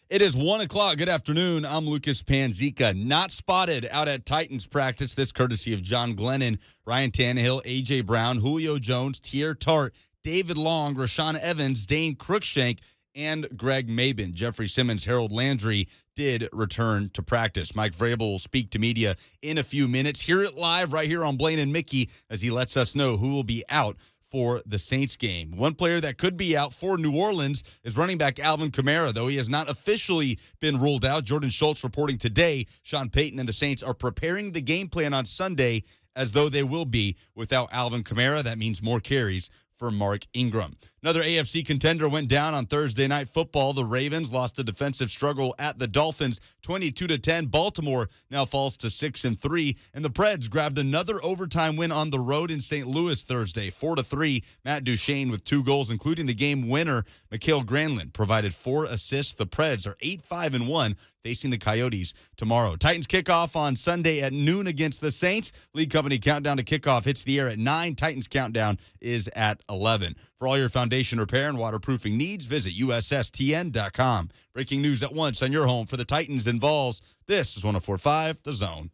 It is 1 o'clock. Good afternoon. I'm Lucas Panzica. Not spotted out at Titans practice. This courtesy of John Glennon, Ryan Tannehill, A.J. Brown, Julio Jones, Tier Tart, David Long, Rashaan Evans, Dane Cruikshank, and Greg Mabin. Jeffrey Simmons, Harold Landry did return to practice. Mike Vrabel will speak to media in a few minutes. Hear it live right here on Blaine and Mickey as he lets us know who will be out for the Saints game. One player that could be out for New Orleans is running back Alvin Kamara, though he has not officially been ruled out. Jordan Schultz reporting today Sean Payton and the Saints are preparing the game plan on Sunday as though they will be without Alvin Kamara. That means more carries for Mark Ingram. Another AFC contender went down on Thursday Night Football. The Ravens lost a defensive struggle at the Dolphins, 22-10. Baltimore now falls to 6-3, and the Preds grabbed another overtime win on the road in St. Louis Thursday, 4-3. Matt Duchene with 2 goals, including the game winner. Mikhail Granlund provided 4 assists. The Preds are 8-5-1, facing the Coyotes tomorrow. Titans kickoff on Sunday at noon against the Saints. League Company countdown to kickoff hits the air at 9. Titans countdown is at 11. For all your foundation repair and waterproofing needs, visit USSTN.com. Breaking news at once on your home for the Titans and Vols. This is 104.5 The Zone.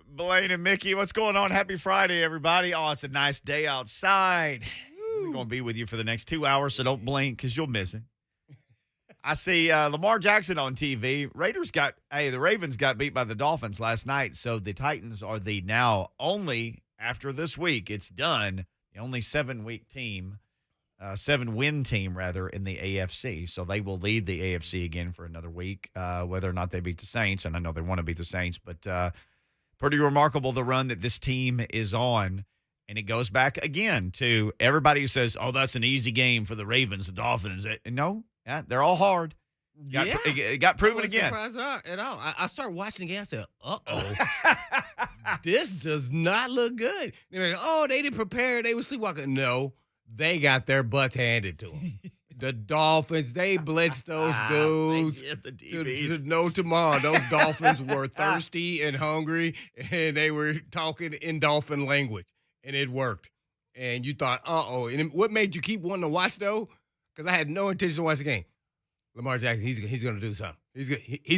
Blaine and Mickey, what's going on? Happy Friday, everybody. Oh, it's a nice day outside. We're going to be with you for the next 2 hours, so don't blink because you'll miss it. I see Lamar Jackson on TV. The Ravens got beat by the Dolphins last night, so the Titans are the now only, after this week, it's done, the only 7-win team rather, in the AFC. So they will lead the AFC again for another week, whether or not they beat the Saints. And I know they want to beat the Saints, but pretty remarkable the run that this team is on. And it goes back again to everybody who says, oh, that's an easy game for the Ravens, the Dolphins. No, they're all hard. It got proven again. Surprised at all. I started watching the game. I said, uh-oh. This does not look good. They're like, oh, they didn't prepare. They were sleepwalking. No, they got their butts handed to them. The Dolphins, they blitzed those dudes. There's no tomorrow. Those Dolphins were thirsty and hungry, and they were talking in Dolphin language, and it worked. And you thought, uh-oh. And what made you keep wanting to watch, though? Because I had no intention to watch the game. Lamar Jackson, he's going to do something. He's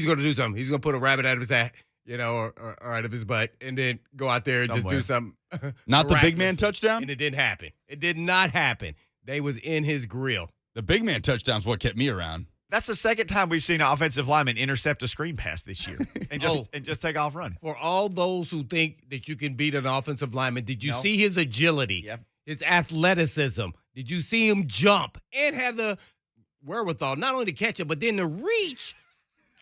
going to do something. He's going to put a rabbit out of his hat, or out of his butt, and then go out there and just do something. Not the big man touchdown? And it didn't happen. It did not happen. They was in his grill. The big man touchdown is what kept me around. That's the second time we've seen an offensive lineman intercept a screen pass this year and just take off running. For all those who think that you can beat an offensive lineman, did you see his agility, his athleticism? Did you see him jump and have the wherewithal not only to catch it, but then to reach,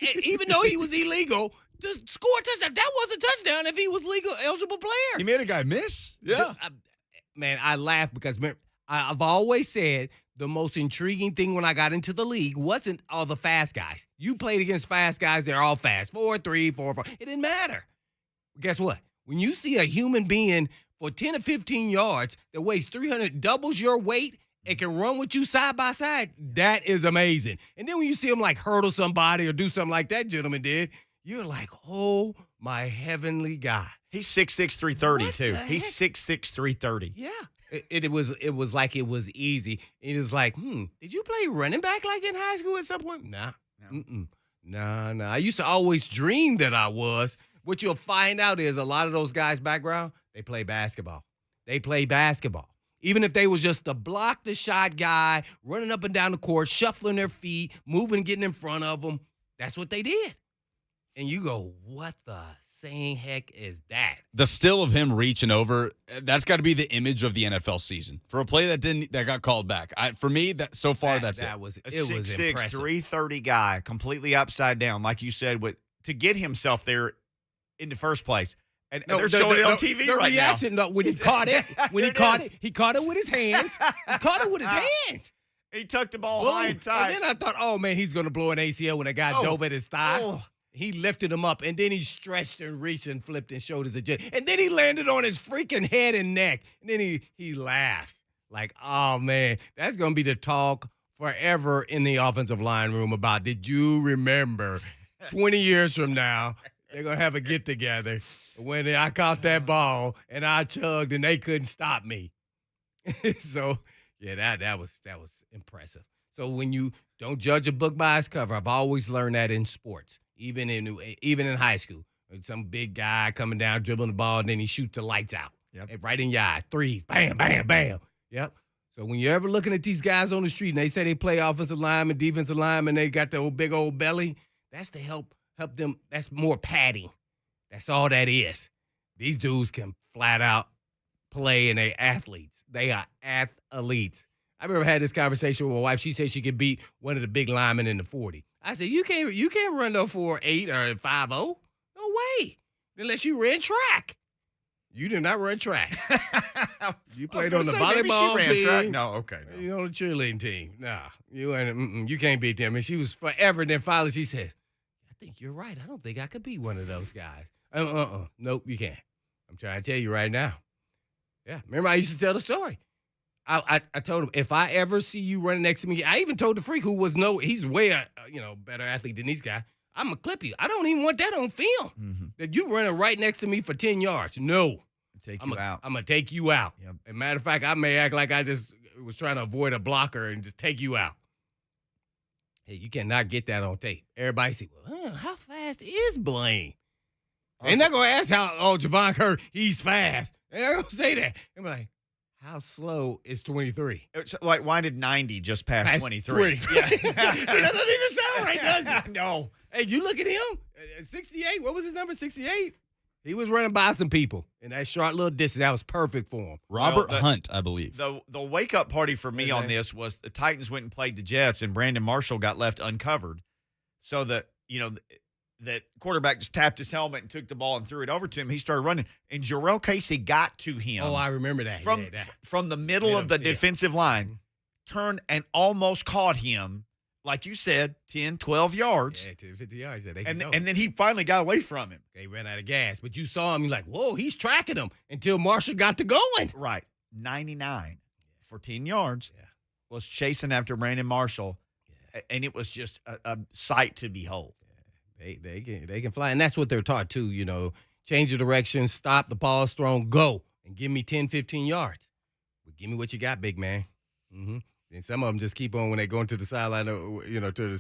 and even though he was illegal, to score a touchdown? That was a touchdown if he was legal eligible player. He made a guy miss? Yeah. Man, I laugh because I've always said the most intriguing thing when I got into the league wasn't all the fast guys. You played against fast guys, they're all fast. 4.3, 4.4. It didn't matter. Guess what? When you see a human being for 10 or 15 yards that weighs 300, doubles your weight, and can run with you side by side, that is amazing. And then when you see him like hurdle somebody or do something like that gentleman did, you're like, oh, my heavenly God. He's 6'6", 330, too. He's 6'6", 330. Yeah. It was like it was easy. It was like, did you play running back like in high school at some point? Nah. Nah. I used to always dream that I was. What you'll find out is a lot of those guys' background, they play basketball. Even if they was just the block the shot guy, running up and down the court, shuffling their feet, moving, getting in front of them, that's what they did. And you go, what the saying heck is that? The still of him reaching over, that's got to be the image of the NFL season. For a play that got called back. For me, that's it. Was a 6'6", 330 guy, completely upside down, like you said, to get himself there in the first place. And they're showing it on TV right reaction, now. When he caught it, he caught it with his hands. He tucked the ball high and tight. And then I thought, oh, man, he's going to blow an ACL when a guy dove at his thigh. Oh. He lifted him up, and then he stretched and reached and flipped and showed his agility. And then he landed on his freaking head and neck. And then he laughs. Like, oh, man, that's going to be the talk forever in the offensive line room about, did you remember 20 years from now, They're going to have a get-together when I caught that ball and I chugged and they couldn't stop me. So, yeah, that was impressive. So when you don't judge a book by its cover, I've always learned that in sports, even in high school. Some big guy coming down, dribbling the ball, and then he shoots the lights out. Yep. Right in your eye. Threes, bam, bam, bam. Yep. So when you're ever looking at these guys on the street and they say they play offensive lineman, defensive lineman, they got the big old belly, that's to help them. That's more padding. That's all that is. These dudes can flat out play, and they athletes. They are athletes. I remember had this conversation with my wife. She said she could beat one of the big linemen in the 40. I said, you can't run no 4.8 or 5.0. No way. Unless you ran track. You did not run track. You played on the volleyball team. Track. No, okay. No. You on the cheerleading team. Nah, you can't beat them. And she was forever. And then finally she said, I think you're right. I don't think I could be one of those guys. Nope, you can't. I'm trying to tell you right now. Yeah, remember I used to tell the story. I told him, if I ever see you running next to me, I even told the freak who was he's way better athlete than these guys. I'm going to clip you. I don't even want that on film. Mm-hmm. That you running right next to me for 10 yards. No. Take you out. I'm going to take you out. Yep. As a matter of fact, I may act like I just was trying to avoid a blocker and just take you out. Hey, you cannot get that on tape. Everybody say, well, how fast is Blaine? They're not going to ask Javon Kerr, he's fast. They're not going to say that. They're like, how slow is 23? It's like, why did 90 just pass 23? Yeah. That doesn't even sound right, does it? No. Hey, you look at him, 68. What was his number, 68? He was running by some people in that short little distance. That was perfect for him. Robert Hunt, I believe. The wake-up party for me on this was the Titans went and played the Jets, and Brandon Marshall got left uncovered. So that quarterback just tapped his helmet and took the ball and threw it over to him. He started running, and Jarrell Casey got to him. Oh, I remember that. From the middle of the defensive line, turned and almost caught him, like you said, 10, 12 yards. Yeah, 10, 50 yards. And then he finally got away from him. They ran out of gas. But you saw him, you're like, whoa, he's tracking him until Marshall got to going. Right. 99 for 10 yards. Yeah. Was chasing after Brandon Marshall, and it was just a sight to behold. They can fly, and that's what they're taught too, change the direction, stop, the ball's thrown, go, and give me 10, 15 yards. But give me what you got, big man. Mm-hmm. And some of them just keep on when they go into the sideline, to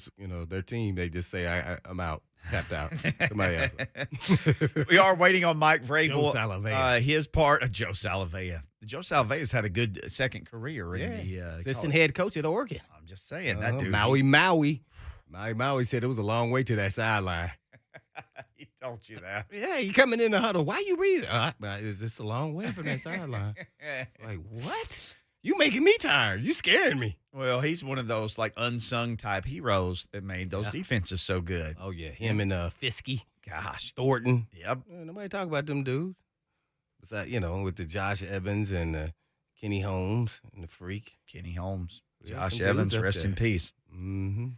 their team, they just say, I'm out, tapped out. Somebody else. We are waiting on Mike Vrabel. Joe Salavea. His part of Joe Salavea. Joe Salavea's had a good second career in the assistant head coach at Oregon. I'm just saying, that dude. Maui said it was a long way to that sideline. He told you that. Yeah, he coming in the huddle. Why you breathing? It's just a long way from that sideline. Like, what? You making me tired. You scaring me. Well, he's one of those like unsung type heroes that made those defenses so good. Oh, yeah. Him and Fiskey. Gosh. Thornton. Yep. Nobody talk about them dudes. Besides, with the Josh Evans and Kenny Holmes and the freak. Kenny Holmes. Josh Evans, rest in peace. Mm-hmm.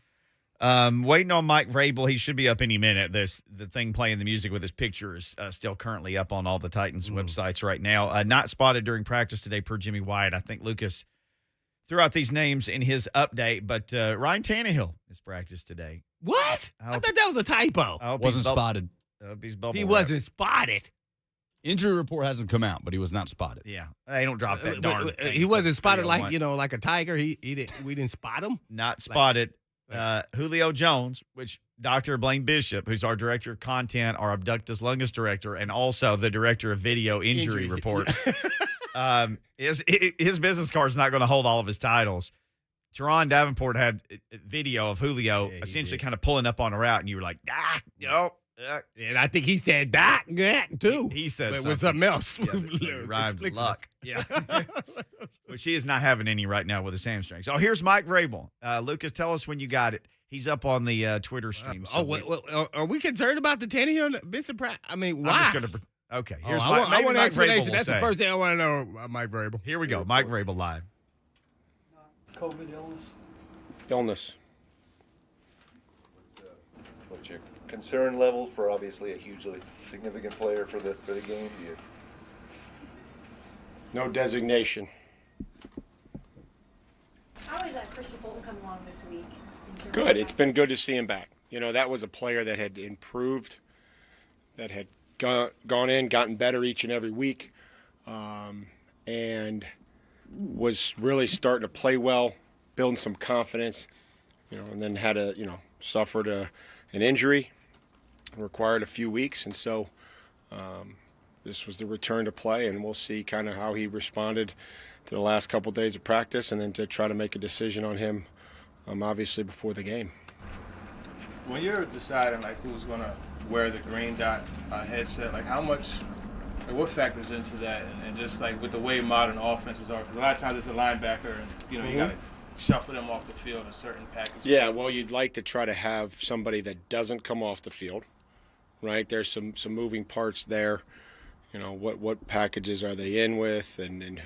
Waiting on Mike Vrabel. He should be up any minute. The thing playing the music with his picture is still currently up on all the Titans websites right now. Not spotted during practice today per Jimmy White. I think Lucas threw out these names in his update, but Ryan Tannehill is practiced today. What? I thought that was a typo. Wasn't spotted. He wasn't spotted. Injury report hasn't come out, but he was not spotted. Yeah, they don't drop that darn thing. He wasn't spotted like like a tiger. We didn't spot him. Not spotted. Julio Jones, which Dr. Blaine Bishop, who's our director of content, our Abductus Longus director, and also the director of video injury reports, his business card's not going to hold all of his titles. Teron Davenport had a video of Julio essentially kind of pulling up on a route, and you were like, no. And I think he said that too. He said with something else. Yeah, rhymed with luck. Yeah. Which he is not having any right now with his hamstring. So here's Mike Vrabel. Lucas, tell us when you got it. He's up on the Twitter stream. Are we concerned about the Tannehill? I mean, why? I'm just okay. Here's I want an explanation. That's the first thing I want to know about Mike Vrabel. Here we go. Mike Vrabel live. COVID Illness. What's your concern level for obviously a hugely significant player for the game? Do you? No designation. How is Christian Fulton coming along this week? Good. It's been good to see him back. That was a player that had improved that had gone in, gotten better each and every week, and was really starting to play well, building some confidence, and then had suffered an injury, required a few weeks, and so this was the return to play, and we'll see kind of how he responded to the last couple of days of practice, and then to try to make a decision on him, obviously before the game. When you're deciding who's gonna wear the green dot headset, what factors into that, and just with the way modern offenses are, because a lot of times it's a linebacker, and you gotta shuffle them off the field in certain packages. Yeah, well, you'd like to try to have somebody that doesn't come off the field, right? There's some moving parts there. What packages are they in with, and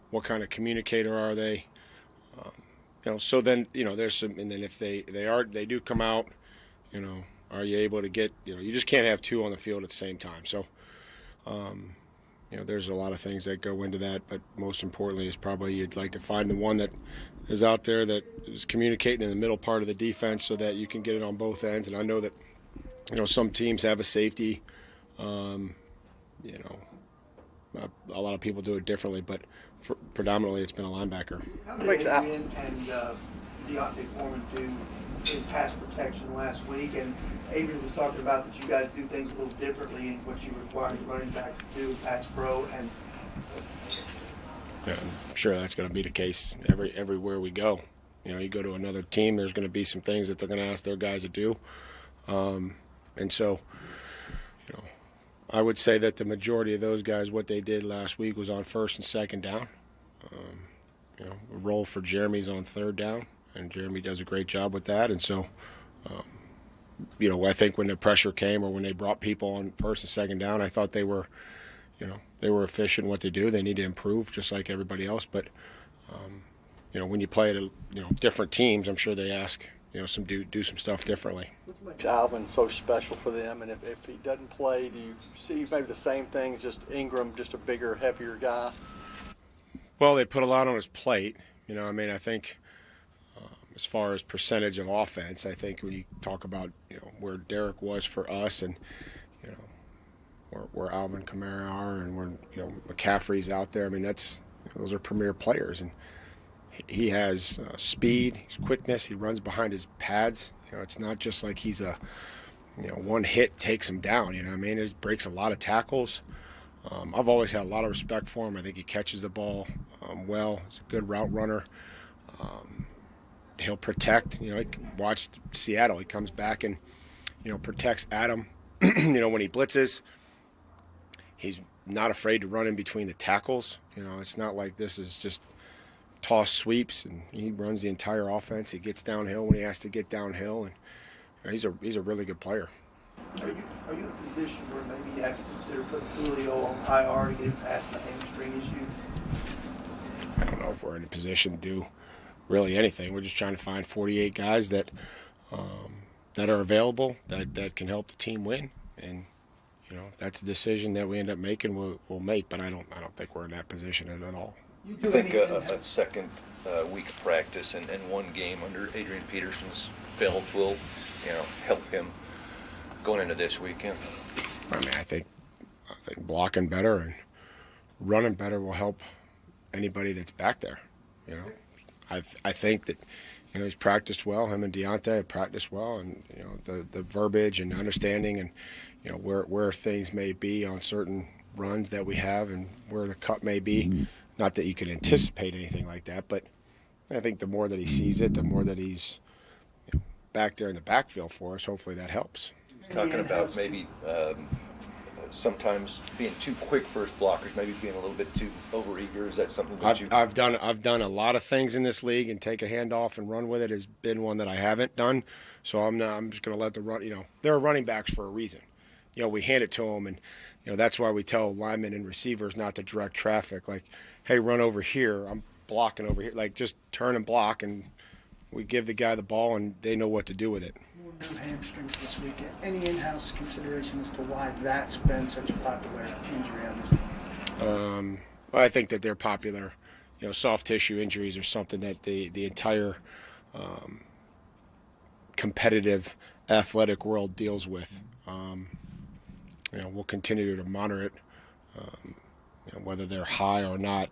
what kind of communicator are they? So then there's some, and then if they do come out, are you able to get, you just can't have two on the field at the same time. So, there's a lot of things that go into that, but most importantly is probably you'd like to find the one that is out there that is communicating in the middle part of the defense so that you can get it on both ends. And I know that, some teams have a safety, a lot of people do it differently, but predominantly it's been a linebacker. How did Adrian and Deontay Foreman do in pass protection last week? And Adrian was talking about that you guys do things a little differently in what you require your running backs to do, pass pro, and yeah, I'm sure that's going to be the case everywhere we go. You go to another team, there's going to be some things that they're going to ask their guys to do, and so I would say that the majority of those guys, what they did last week was on first and second down. A role for Jeremy's on third down, and Jeremy does a great job with that. And so, I think when the pressure came or when they brought people on first and second down, I thought they were efficient in what they do. They need to improve just like everybody else. But, when you play at different teams, I'm sure they ask, do some stuff differently. What makes Alvin so special for them? And if he doesn't play, do you see maybe the same things, just Ingram, just a bigger, heavier guy? Well, they put a lot on his plate. I think as far as percentage of offense, I think when you talk about, where Derek was for us and, where Alvin Kamara are and where, McCaffrey's out there, those are premier players. And he has speed, he's quickness, he runs behind his pads. It's not just like he's a, one hit takes him down. He breaks a lot of tackles. I've always had a lot of respect for him. I think he catches the ball well. He's a good route runner. He'll protect. Watch Seattle. He comes back and, protects Adam. When he blitzes, he's not afraid to run in between the tackles. It's not like this is just toss sweeps, and he runs the entire offense. He gets downhill when he has to get downhill, and he's a really good player. Are you in a position where maybe you have to consider putting Julio on IR to get him past the hamstring issue? I don't know if we're in a position to do really anything. We're just trying to find 48 guys that are available that can help the team win, and if that's a decision that we end up making, we'll make. But I don't think we're in that position at all. I think a second week of practice and one game under Adrian Peterson's belt will, help him going into this weekend. I think blocking better and running better will help anybody that's back there. I think that he's practiced well. Him and Deontay have practiced well, and the verbiage and understanding and where things may be on certain runs that we have and where the cut may be. Mm-hmm. Not that you can anticipate anything like that, but I think the more that he sees it, the more that he's back there in the backfield for us, hopefully that helps. Talking about maybe sometimes being too quick first blockers, maybe being a little bit too overeager. Is that something that I've done a lot of things in this league, and take a handoff and run with it has been one that I haven't done. So I'm just going to let the run. There are running backs for a reason. We hand it to them, and that's why we tell linemen and receivers not to direct traffic. Like, hey, run over here. I'm blocking over here. Like, just turn and block, and we give the guy the ball, and they know what to do with it. More new hamstrings this week. Any in-house consideration as to why that's been such a popular injury on this team? I think that they're popular. Soft tissue injuries are something that the entire competitive athletic world deals with. we'll continue to monitor it, whether they're high or not.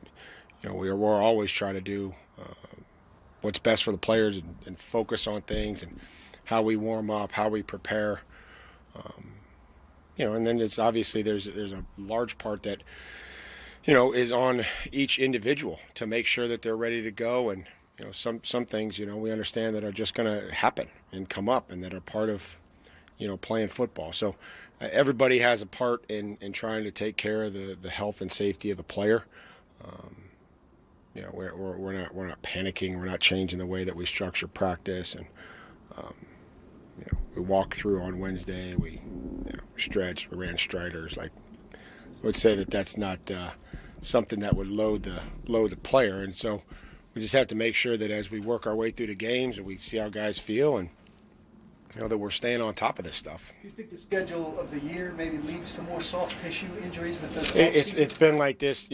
We're always trying to do what's best for the players and focus on things and how we warm up, how we prepare. And then it's obviously there's a large part that, is on each individual to make sure that they're ready to go. And, some things, we understand that are just going to happen and come up and that are part of, playing football. So everybody has a part in trying to take care of the health and safety of the player. We're not panicking. We're not changing the way that we structure practice. And, we walked through on Wednesday. We stretched. We ran striders. I would say that that's not something that would load the player. And so we just have to make sure that as we work our way through the games and we see how guys feel and that we're staying on top of this stuff. Do you think the schedule of the year maybe leads to more soft tissue injuries with those? It's been like this,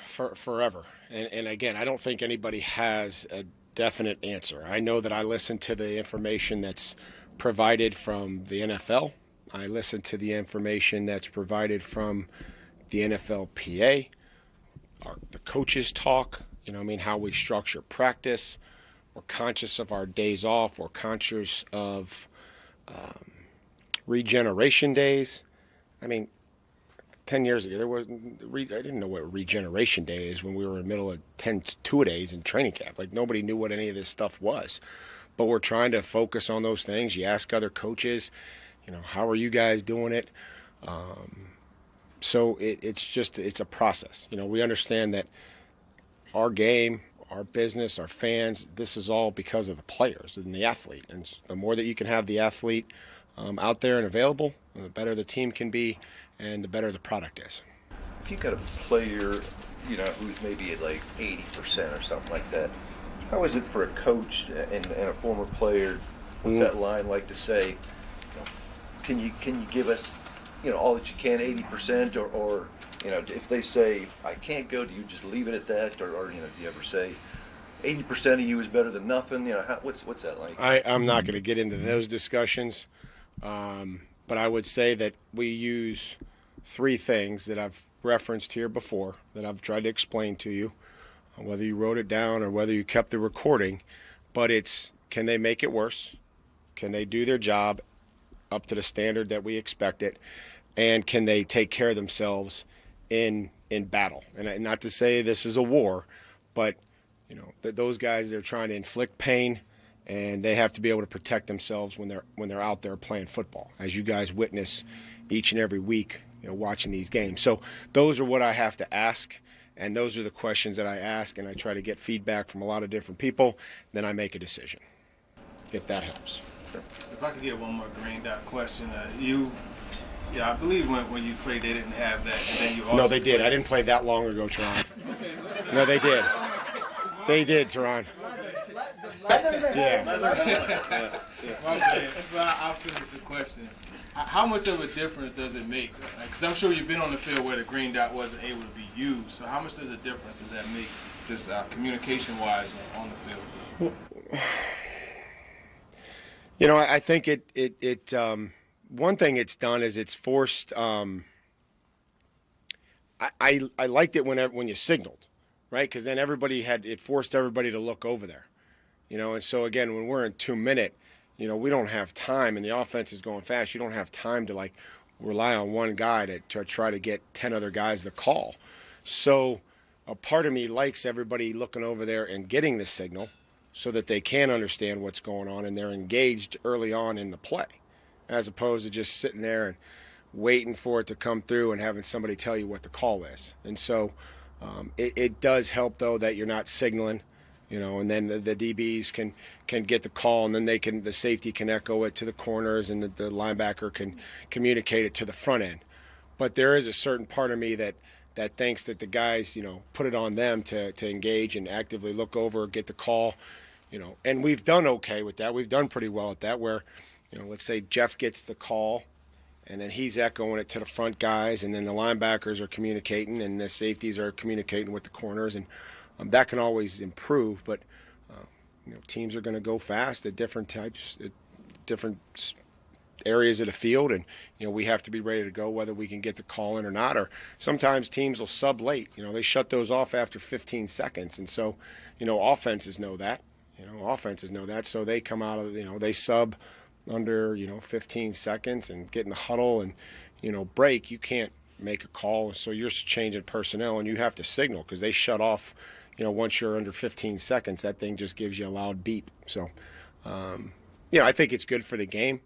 for forever. And again, I don't think anybody has a definite answer. I know that I listen to the information that's provided from the NFL. I listen to the information that's provided from the NFLPA, the coaches talk, how we structure practice. We're conscious of our days off. We're conscious of regeneration days. 10 years ago, I didn't know what regeneration day is when we were in the middle of 10 two-a-days in training camp. Nobody knew what any of this stuff was. But we're trying to focus on those things. You ask other coaches, how are you guys doing it? So it's a process. We understand that our game, our business, our fans, this is all because of the players and the athlete. And the more that you can have the athlete out there and available, the better the team can be and the better the product is. If you got a player, who's maybe at like 80% or something like that, how is it for a coach and a former player? What's that line like to say? Can you give us, all that you can, 80%, or if they say I can't go, do you just leave it at that, or do you ever say 80% of you is better than nothing? What's that like? I'm not going to get into those discussions, but I would say that we use three things that I've referenced here before that I've tried to explain to you, whether you wrote it down or whether you kept the recording. But it's, can they make it worse? Can they do their job up to the standard that we expect it? And can they take care of themselves in battle? And not to say this is a war, but that those guys, they're trying to inflict pain, and they have to be able to protect themselves when they're out there playing football, as you guys witness each and every week, watching these games. So those are what I have to ask, and those are the questions that I ask, and I try to get feedback from a lot of different people. Then I make a decision, if that helps. If I could get one more green dot question, I believe when you played, they didn't have that, and then you also. No, they did. I didn't play that long ago, Teron. No, they did. They did, Teron. Yeah. I'll finish the question. How much of a difference does it make? Because I'm sure you've been on the field where the green dot wasn't able to be used. So how much does a difference does that make, just communication-wise on the field? I think it one thing it's done is it's forced. I liked it when you signaled, right? Because then it forced everybody to look over there, And so again, when we're in 2 minute, we don't have time, and the offense is going fast. You don't have time to rely on one guy to try to get 10 other guys to call. So a part of me likes everybody looking over there and getting the signal, so that they can understand what's going on and they're engaged early on in the play, as opposed to just sitting there and waiting for it to come through and having somebody tell you what the call is. And so it does help, though, that you're not signaling, and then the DBs can get the call, and then the safety can echo it to the corners, and the linebacker can communicate it to the front end. But there is a certain part of me that thinks that the guys, put it on them to engage and actively look over, get the call. And we've done okay with that. We've done pretty well at that, where, let's say Jeff gets the call and then he's echoing it to the front guys, and then the linebackers are communicating and the safeties are communicating with the corners, and that can always improve. But, teams are going to go fast at different types, at different areas of the field, and we have to be ready to go whether we can get the call in or not. Or sometimes teams will sub late. They shut those off after 15 seconds, and so offenses know that. Offenses know that, so they come out of they sub under 15 seconds and get in the huddle and break. You can't make a call, so you're changing personnel and you have to signal because they shut off. Once you're under 15 seconds, that thing just gives you a loud beep. So, I think it's good for the game,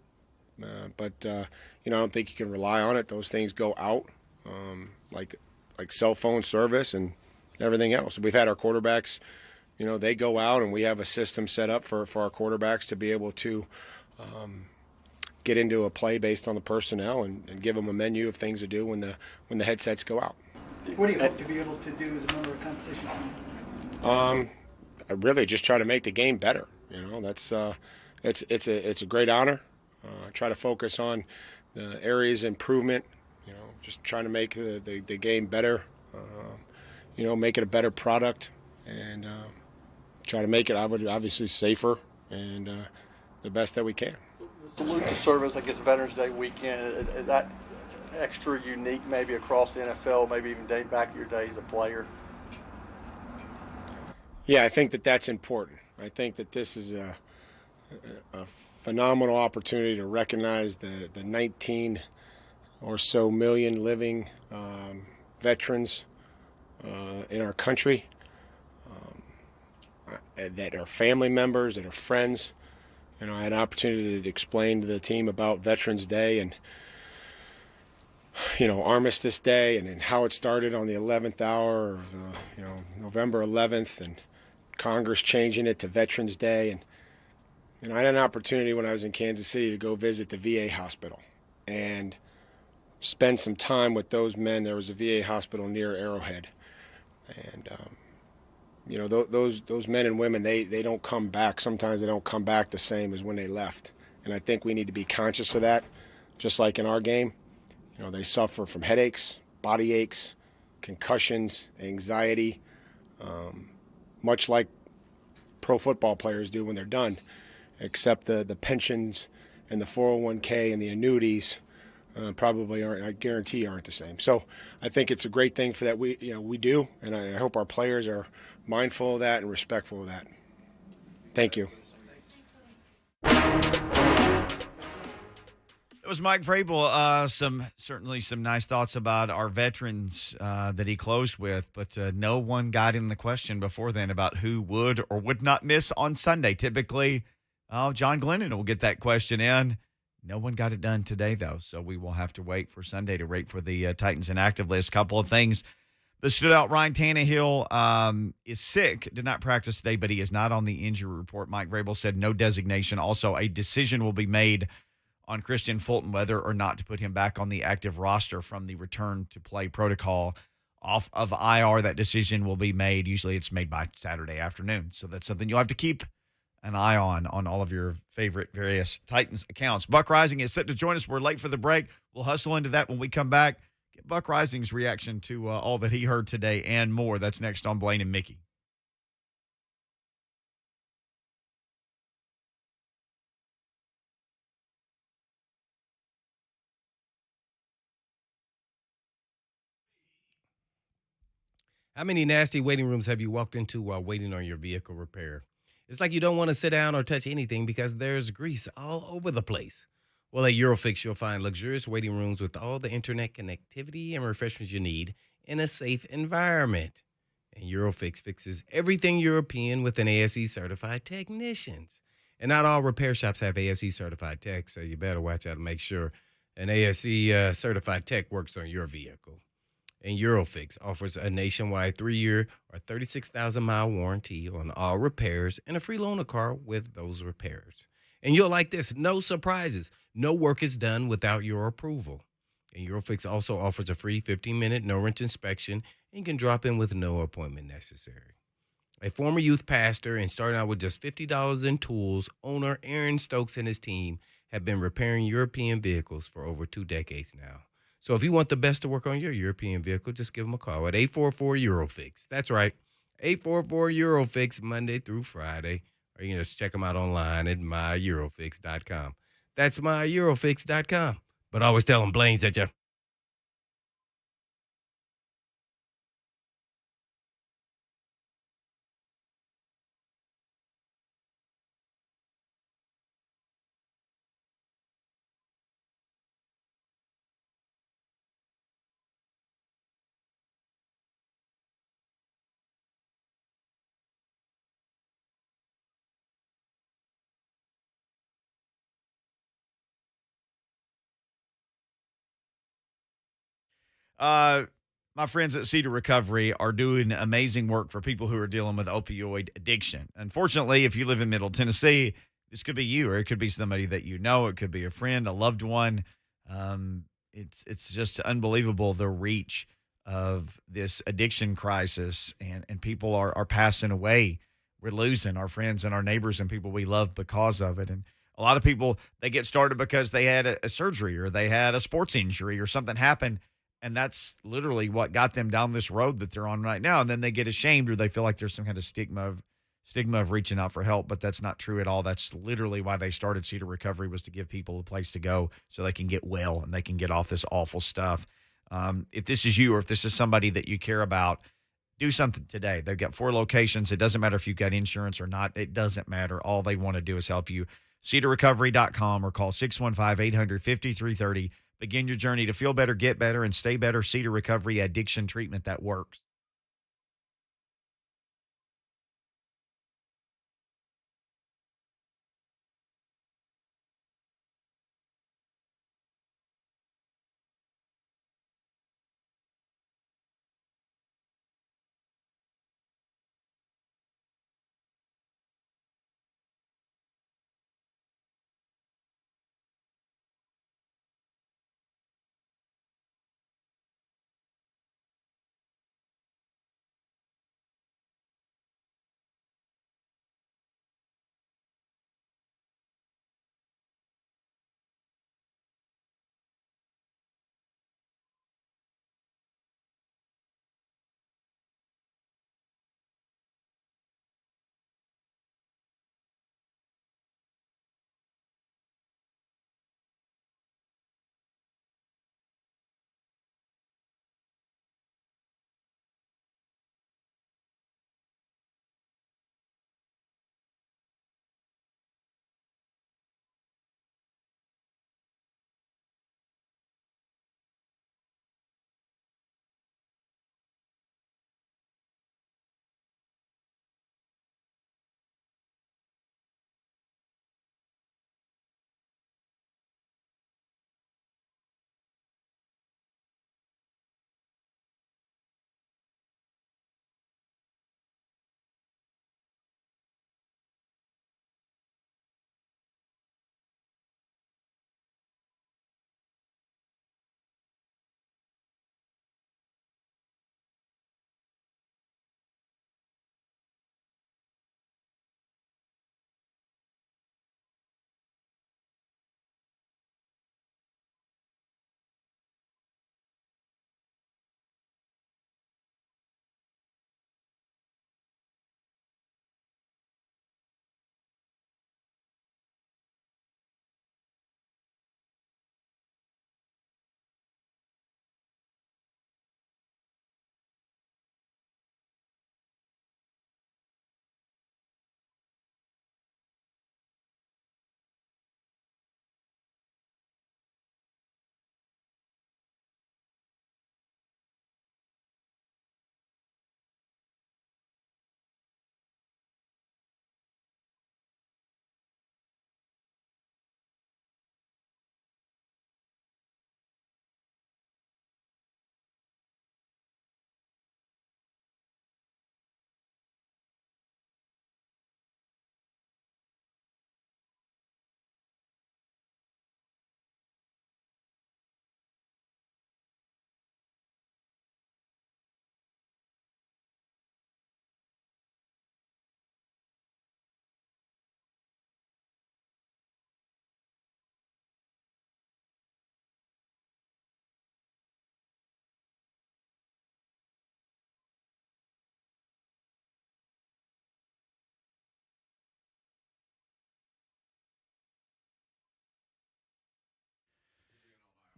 but I don't think you can rely on it. Those things go out, like cell phone service and everything else. We've had our quarterbacks, they go out, and we have a system set up for our quarterbacks to be able to get into a play based on the personnel and give them a menu of things to do when the headsets go out. What do you hope to be able to do as a member of competition? I really just try to make the game better. That's it's a great honor. I try to focus on the areas of improvement. Just trying to make the game better. Make it a better product, and try to make it obviously safer and the best that we can. Salute to service, I guess Veterans Day weekend. Is that extra unique maybe across the NFL, maybe even dating back to your days as a player? Yeah, I think that's important. I think that this is a phenomenal opportunity to recognize the 19 or so million living veterans in our country that are family members, that are friends. I had an opportunity to explain to the team about Veterans Day and Armistice Day and how it started on the 11th hour of November 11th, and Congress changing it to Veterans Day. And I had an opportunity when I was in Kansas City to go visit the VA hospital and spend some time with those men. There was a VA hospital near Arrowhead, and those men and women, they don't come back. Sometimes they don't come back the same as when they left, and I think we need to be conscious of that. Just like in our game, they suffer from headaches, body aches, concussions, anxiety, much like pro football players do when they're done, except the pensions and the 401k and the annuities probably aren't, I guarantee, aren't the same. So I think it's a great thing for that we do, and I hope our players are mindful of that and respectful of that. Thank you. It was Mike Vrabel. Certainly some nice thoughts about our veterans that he closed with, but no one got in the question before then about who would or would not miss on Sunday. Typically, John Glennon will get that question in. No one got it done today, though, so we will have to wait for Sunday to wait for the Titans inactive list. Couple of things that stood out. Ryan Tannehill is sick, did not practice today, but he is not on the injury report. Mike Vrabel said no designation. Also, a decision will be made on Christian Fulton whether or not to put him back on the active roster from the return to play protocol off of IR. That decision will be made. Usually it's made by Saturday afternoon. So that's something you'll have to keep an eye on all of your favorite various Titans accounts. Buck Reising is set to join us. We're late for the break. We'll hustle into that when we come back. Get Buck Reising's reaction to all that he heard today and more. That's next on Blaine and Mickey. How many nasty waiting rooms have you walked into while waiting on your vehicle repair? It's like you don't want to sit down or touch anything because there's grease all over the place. Well, at Eurofix, you'll find luxurious waiting rooms with all the internet connectivity and refreshments you need in a safe environment. And Eurofix fixes everything European with an ASE-certified technicians. And not all repair shops have ASE-certified tech, so you better watch out and make sure an ASE-certified tech works on your vehicle. And Eurofix offers a nationwide 3-year or 36,000-mile warranty on all repairs and a free loaner car with those repairs. And you'll like this, no surprises. No work is done without your approval. And Eurofix also offers a free 15-minute no-wrench inspection and can drop in with no appointment necessary. A former youth pastor and starting out with just $50 in tools, owner Aaron Stokes and his team have been repairing European vehicles for over 2 decades now. So if you want the best to work on your European vehicle, just give them a call at 844-EUROFIX. That's right, 844-EUROFIX, Monday through Friday. Or you can just check them out online at myEurofix.com. That's myeurofix.com. But always tell them Blaine said you. My friends at Cedar Recovery are doing amazing work for people who are dealing with opioid addiction. Unfortunately, if you live in Middle Tennessee, this could be you, or it could be somebody that you know. It could be a friend, a loved one. It's just unbelievable the reach of this addiction crisis, and people are passing away. We're losing our friends and our neighbors and people we love because of it. And a lot of people, they get started because they had a surgery or they had a sports injury or something happened, and that's literally what got them down this road that they're on right now. And then they get ashamed or they feel like there's some kind of stigma of reaching out for help, but that's not true at all. That's literally why they started Cedar Recovery, was to give people a place to go so they can get well and they can get off this awful stuff. If this is you, or if this is somebody that you care about, do something today. They've got 4 locations. It doesn't matter if you've got insurance or not. It doesn't matter. All they want to do is help you. CedarRecovery.com or call 615-800-5330. Begin your journey to feel better, get better, and stay better. Cedar Recovery, addiction treatment that works.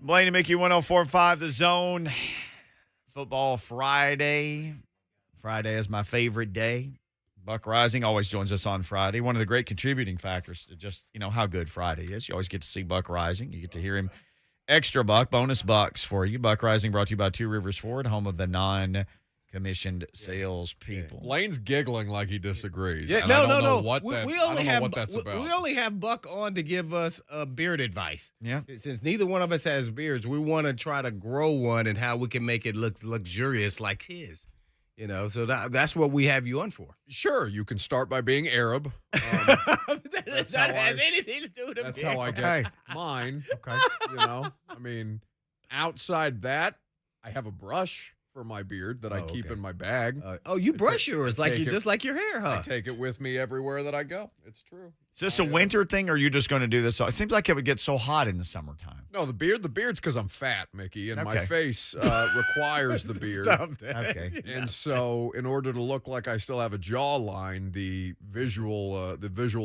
Blaine and Mickey 104.5 The Zone. Football Friday. Friday is my favorite day. Buck Reising always joins us on Friday. One of the great contributing factors to just, how good Friday is. You always get to see Buck Reising. You get to hear him. Extra buck, bonus bucks for you. Buck Reising brought to you by Two Rivers Ford, home of the non-commissioned sales people. Blaine's giggling like he disagrees. Yeah, and no. I don't know what that's about. We only have Buck on to give us beard advice. Yeah. Since neither one of us has beards, we want to try to grow one and how we can make it look luxurious like his. So that's what we have you on for. Sure, you can start by being Arab. That's not have anything to do with That's how I get mine. Okay. Outside that, I have a brush for my beard that I keep in my bag. You brush yours just like your hair, huh? I take it with me everywhere that I go. It's true. Is this a winter thing, or are you just going to do this? It seems like it would get so hot in the summertime. No, the beard's because I'm fat, Mickey, and my face requires the beard. Okay. And so, in order to look like I still have a jawline, the visual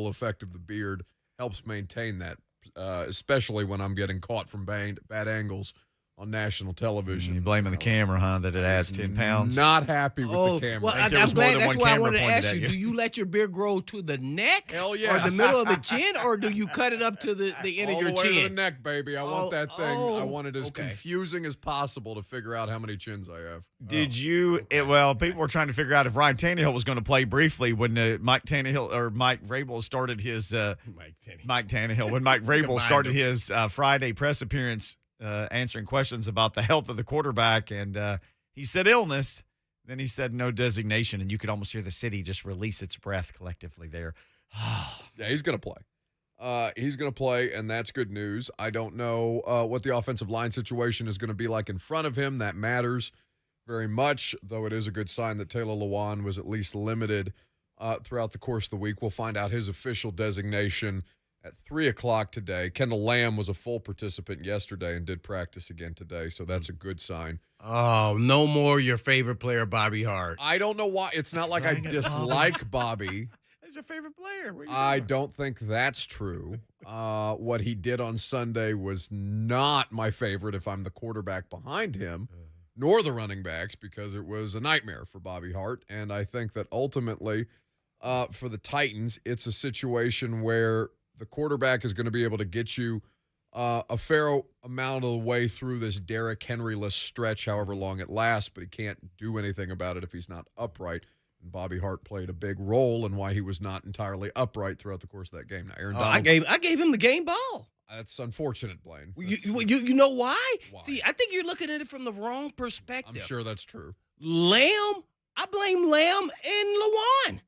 effect of the beard helps maintain that, especially when I'm getting caught from bad angles on national television. You're blaming the camera, huh? That it adds 10 pounds. Not happy with the camera. Well, I'm glad. That's why I wanted to ask you. Do you let your beard grow to the neck? Hell yeah. Or the middle of the chin, or do you cut it up to the end of your All the way chin? to the neck, baby. I want that thing. I want it as confusing as possible to figure out how many chins I have. Did you? People were trying to figure out if Ryan Tannehill was going to play briefly when Mike Vrabel started his Mike Tannehill when Mike Vrabel started his Friday press appearance. Answering questions about the health of the quarterback, and he said illness. Then he said no designation, and you could almost hear the city just release its breath collectively there. Yeah, he's going to play. He's going to play, and that's good news. I don't know what the offensive line situation is going to be like in front of him. That matters very much, though it is a good sign that Taylor Lewan was at least limited throughout the course of the week. We'll find out his official designation at 3 o'clock today. Kendall Lamb was a full participant yesterday and did practice again today, so that's a good sign. Oh, no more your favorite player, Bobby Hart. I don't know why. It's not like I dislike Bobby. That's your favorite player. I don't think that's true. What he did on Sunday was not my favorite if I'm the quarterback behind him, nor the running backs, because it was a nightmare for Bobby Hart. And I think that ultimately for the Titans, it's a situation where the quarterback is going to be able to get you a fair amount of the way through this Derrick Henry-less stretch, however long it lasts, but he can't do anything about it if he's not upright. And Bobby Hart played a big role in why he was not entirely upright throughout the course of that game. Now, Aaron Donald, I gave him the game ball. That's unfortunate, Blaine. You know why? See, I think you're looking at it from the wrong perspective. I'm sure that's true. Lamb, I blame Lamb and Lewan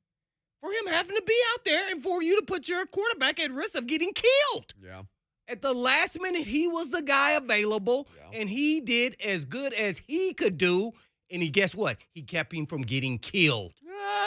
for him having to be out there and for you to put your quarterback at risk of getting killed. Yeah. At the last minute, he was the guy available, and he did as good as he could do. And guess what? He kept him from getting killed.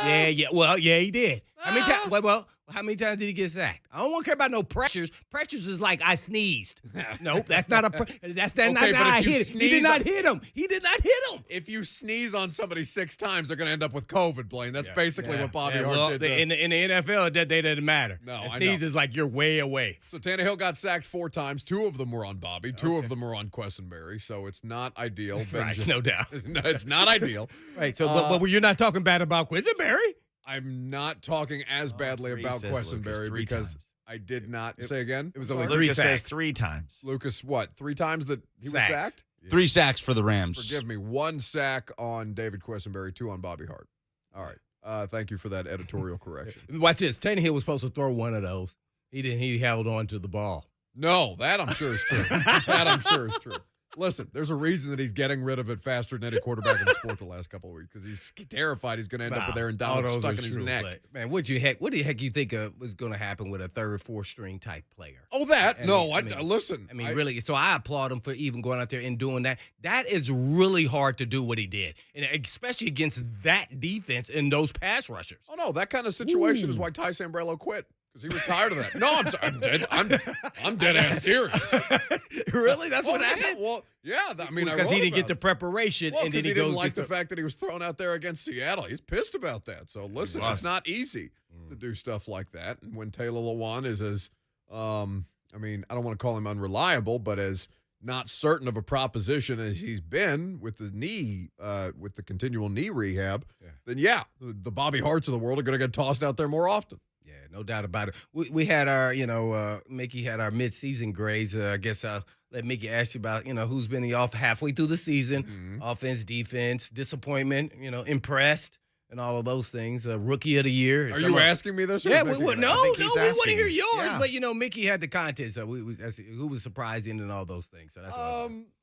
Yeah. Well, yeah, he did. How many times? Well, how many times did he get sacked? I don't want to care about no pressures. Pressures is like I sneezed. Nope, that's not a. That's not I hit him. He did not hit him. He did not hit him. If you sneeze on somebody 6 times, they're going to end up with COVID, Blaine. That's basically what Bobby Hart did. In the NFL, that doesn't matter. No, a sneeze is like you're way away. So Tannehill got sacked 4 times. 2 of them were on Bobby. 2 of them were on Quessenberry. So it's not ideal. Right, no doubt. No, it's not ideal. Right. So, but you're not talking bad about Quessenberry. I'm not talking as badly about Quessenberry because I did not say again. It was only Lucas says 3 times. Lucas, what? 3 times that he was sacked? Yeah. 3 sacks for the Rams. Forgive me. 1 sack on David Quessenberry, 2 on Bobby Hart. All right. Thank you for that editorial correction. Watch this. Tannehill was supposed to throw one of those. He didn't. He held on to the ball. No, that I'm sure is true. That I'm sure is true. Listen, there's a reason that he's getting rid of it faster than any quarterback in the sport the last couple of weeks because he's terrified he's going to end up with Aaron Donald stuck in his neck. But, man, what the heck you think was going to happen with a 3rd, 4th string type player? Oh, that? Listen. I mean, really, so I applaud him for even going out there and doing that. That is really hard to do what he did, and especially against that defense and those pass rushers. Oh, no, that kind of situation is why Ty Sambrello quit. Because he was tired of that. No, I'm dead ass serious. Really? That's what happened? Yeah, well, yeah. I mean, because he didn't get the preparation. Well, and then he didn't like the fact that he was thrown out there against Seattle. He's pissed about that. So, listen, it's not easy to do stuff like that. And when Taylor Lewan is as, I don't want to call him unreliable, but as not certain of a proposition as he's been with the knee, with the continual knee rehab, then the Bobby Harts of the world are going to get tossed out there more often. Yeah, no doubt about it. We had our, Mickey had our midseason grades. I guess I'll let Mickey ask you about, who's been halfway through the season, offense, defense, disappointment, impressed, and all of those things. Rookie of the year. Are you asking me this? Yeah, we want to hear yours. Yeah. But, Mickey had the contest. So who was surprising and all those things. So that's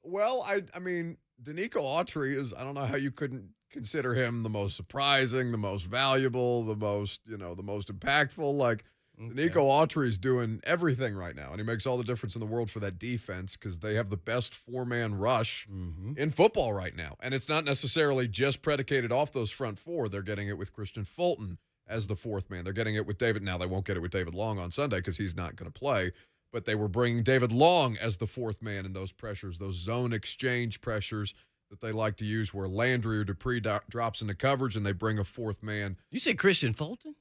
well, I mean, Danico Autry is, I don't know how you couldn't consider him the most surprising, the most valuable, the most impactful. Like, Danico Autry is doing everything right now, and he makes all the difference in the world for that defense because they have the best four-man rush in football right now. And it's not necessarily just predicated off those front four. They're getting it with Christian Fulton as the fourth man. They're getting it with David. Now, they won't get it with David Long on Sunday because he's not going to play, but they were bringing David Long as the fourth man in those pressures, those zone exchange pressures that they like to use where Landry or Dupree drops into coverage and they bring a fourth man. You said Christian Fulton?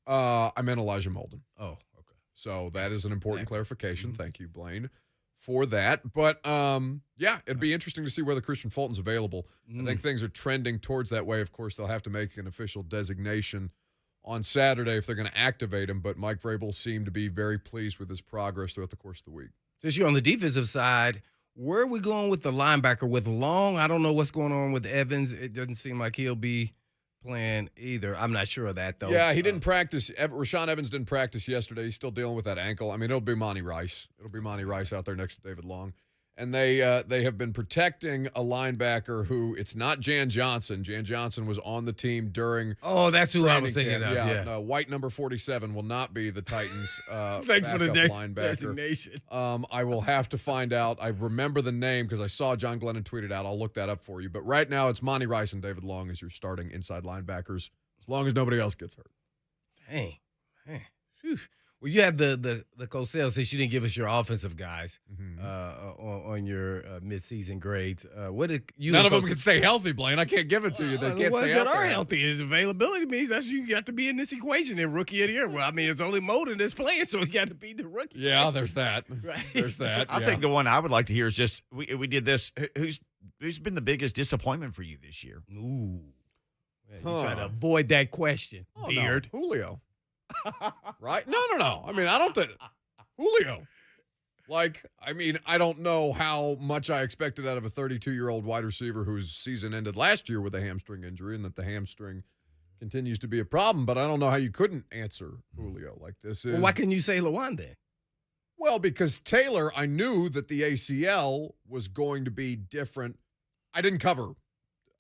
I meant Elijah Molden. Oh, okay. So that is an important clarification. Thank you, Blaine, for that. But, it'd be interesting to see whether Christian Fulton's available. I think things are trending towards that way. Of course, they'll have to make an official designation on Saturday if they're going to activate him. But Mike Vrabel seemed to be very pleased with his progress throughout the course of the week. Since you're on the defensive side, where are we going with the linebacker? With Long, I don't know what's going on with Evans. It doesn't seem like he'll be playing either. I'm not sure of that, though. Yeah, he didn't practice. Rashaan Evans didn't practice yesterday. He's still dealing with that ankle. I mean, it'll be Monty Rice. It'll be Monty Rice out there next to David Long. And they have been protecting a linebacker who, it's not Jan Johnson. Jan Johnson was on the team during that's who I was thinking of. Yeah. White number 47 will not be the Titans' Thanks for the linebacker. designation. I will have to find out. I remember the name because I saw John Glennon tweet it out. I'll look that up for you. But right now, it's Monty Rice and David Long as your starting inside linebackers, as long as nobody else gets hurt. Dang. Whew. Well, you have the Cosell, since you didn't give us your offensive guys on your midseason grades. What did you? None of them can stay healthy, Blaine. I can't give it to you. They can't stay out that are there. healthy. His availability means that's you got to be in this equation in rookie of the year. Well, I mean, it's only Molden that's playing, so you got to be the rookie. Yeah, there's that. Right. There's that. I think the one I would like to hear is just we did this. Who's been the biggest disappointment for you this year? Ooh, you trying to avoid that question, Beard. No. Julio. Right? No. I mean, I don't think Julio. I don't know how much I expected out of a 32-year-old wide receiver whose season ended last year with a hamstring injury and that the hamstring continues to be a problem, but I don't know how you couldn't answer Julio. Like this is. Well, why couldn't you say Lawan then? Well, because Taylor, I knew that the ACL was going to be different. I didn't cover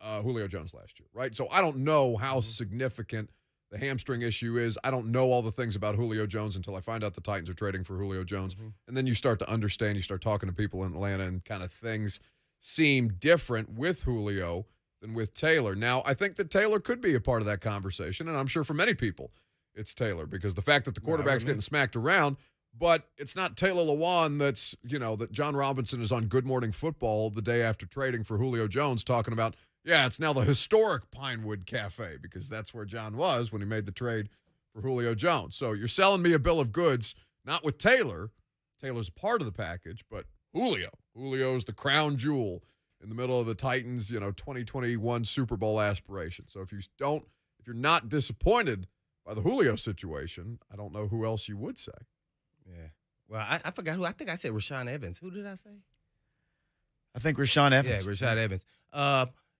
Julio Jones last year, right? So I don't know how significant the hamstring issue is. I don't know all the things about Julio Jones until I find out the Titans are trading for Julio Jones. And then you start to understand, you start talking to people in Atlanta, and kind of things seem different with Julio than with Taylor. Now, I think that Taylor could be a part of that conversation, and I'm sure for many people it's Taylor, because the fact that the quarterback's getting smacked around, but it's not Taylor Lewan that's, that John Robinson is on Good Morning Football the day after trading for Julio Jones talking about, it's now the historic Pinewood Cafe, because that's where John was when he made the trade for Julio Jones. So you're selling me a bill of goods, not with Taylor. Taylor's a part of the package, but Julio. Julio's the crown jewel in the middle of the Titans, 2021 Super Bowl aspiration. So if you're not disappointed by the Julio situation, I don't know who else you would say. Yeah. Well, I forgot who. I think I said Rashaan Evans. Who did I say? I think Rashaan Evans. Yeah, Rashaan Evans.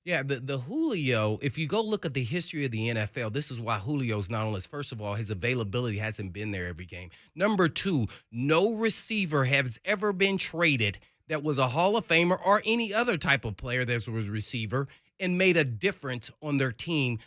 The Julio, if you go look at the history of the NFL, this is why Julio's not on this. First of all, his availability hasn't been there every game. Number two, no receiver has ever been traded that was a Hall of Famer or any other type of player that was a receiver and made a difference on their team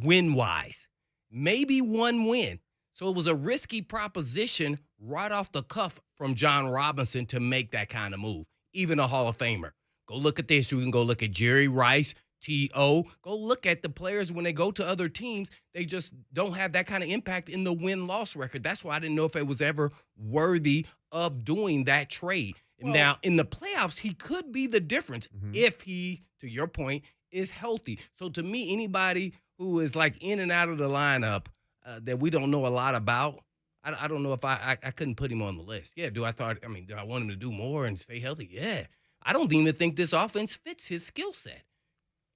win-wise. Maybe one win. So it was a risky proposition right off the cuff from John Robinson to make that kind of move, even a Hall of Famer. Go look at this. You can go look at Jerry Rice, T.O. Go look at the players when they go to other teams. They just don't have that kind of impact in the win-loss record. That's why I didn't know if it was ever worthy of doing that trade. Well, now, in the playoffs, he could be the difference if he, to your point, is healthy. So to me, anybody who is like in and out of the lineup that we don't know a lot about, I don't know if I couldn't put him on the list. Yeah, do I want him to do more and stay healthy? Yeah. I don't even think this offense fits his skill set.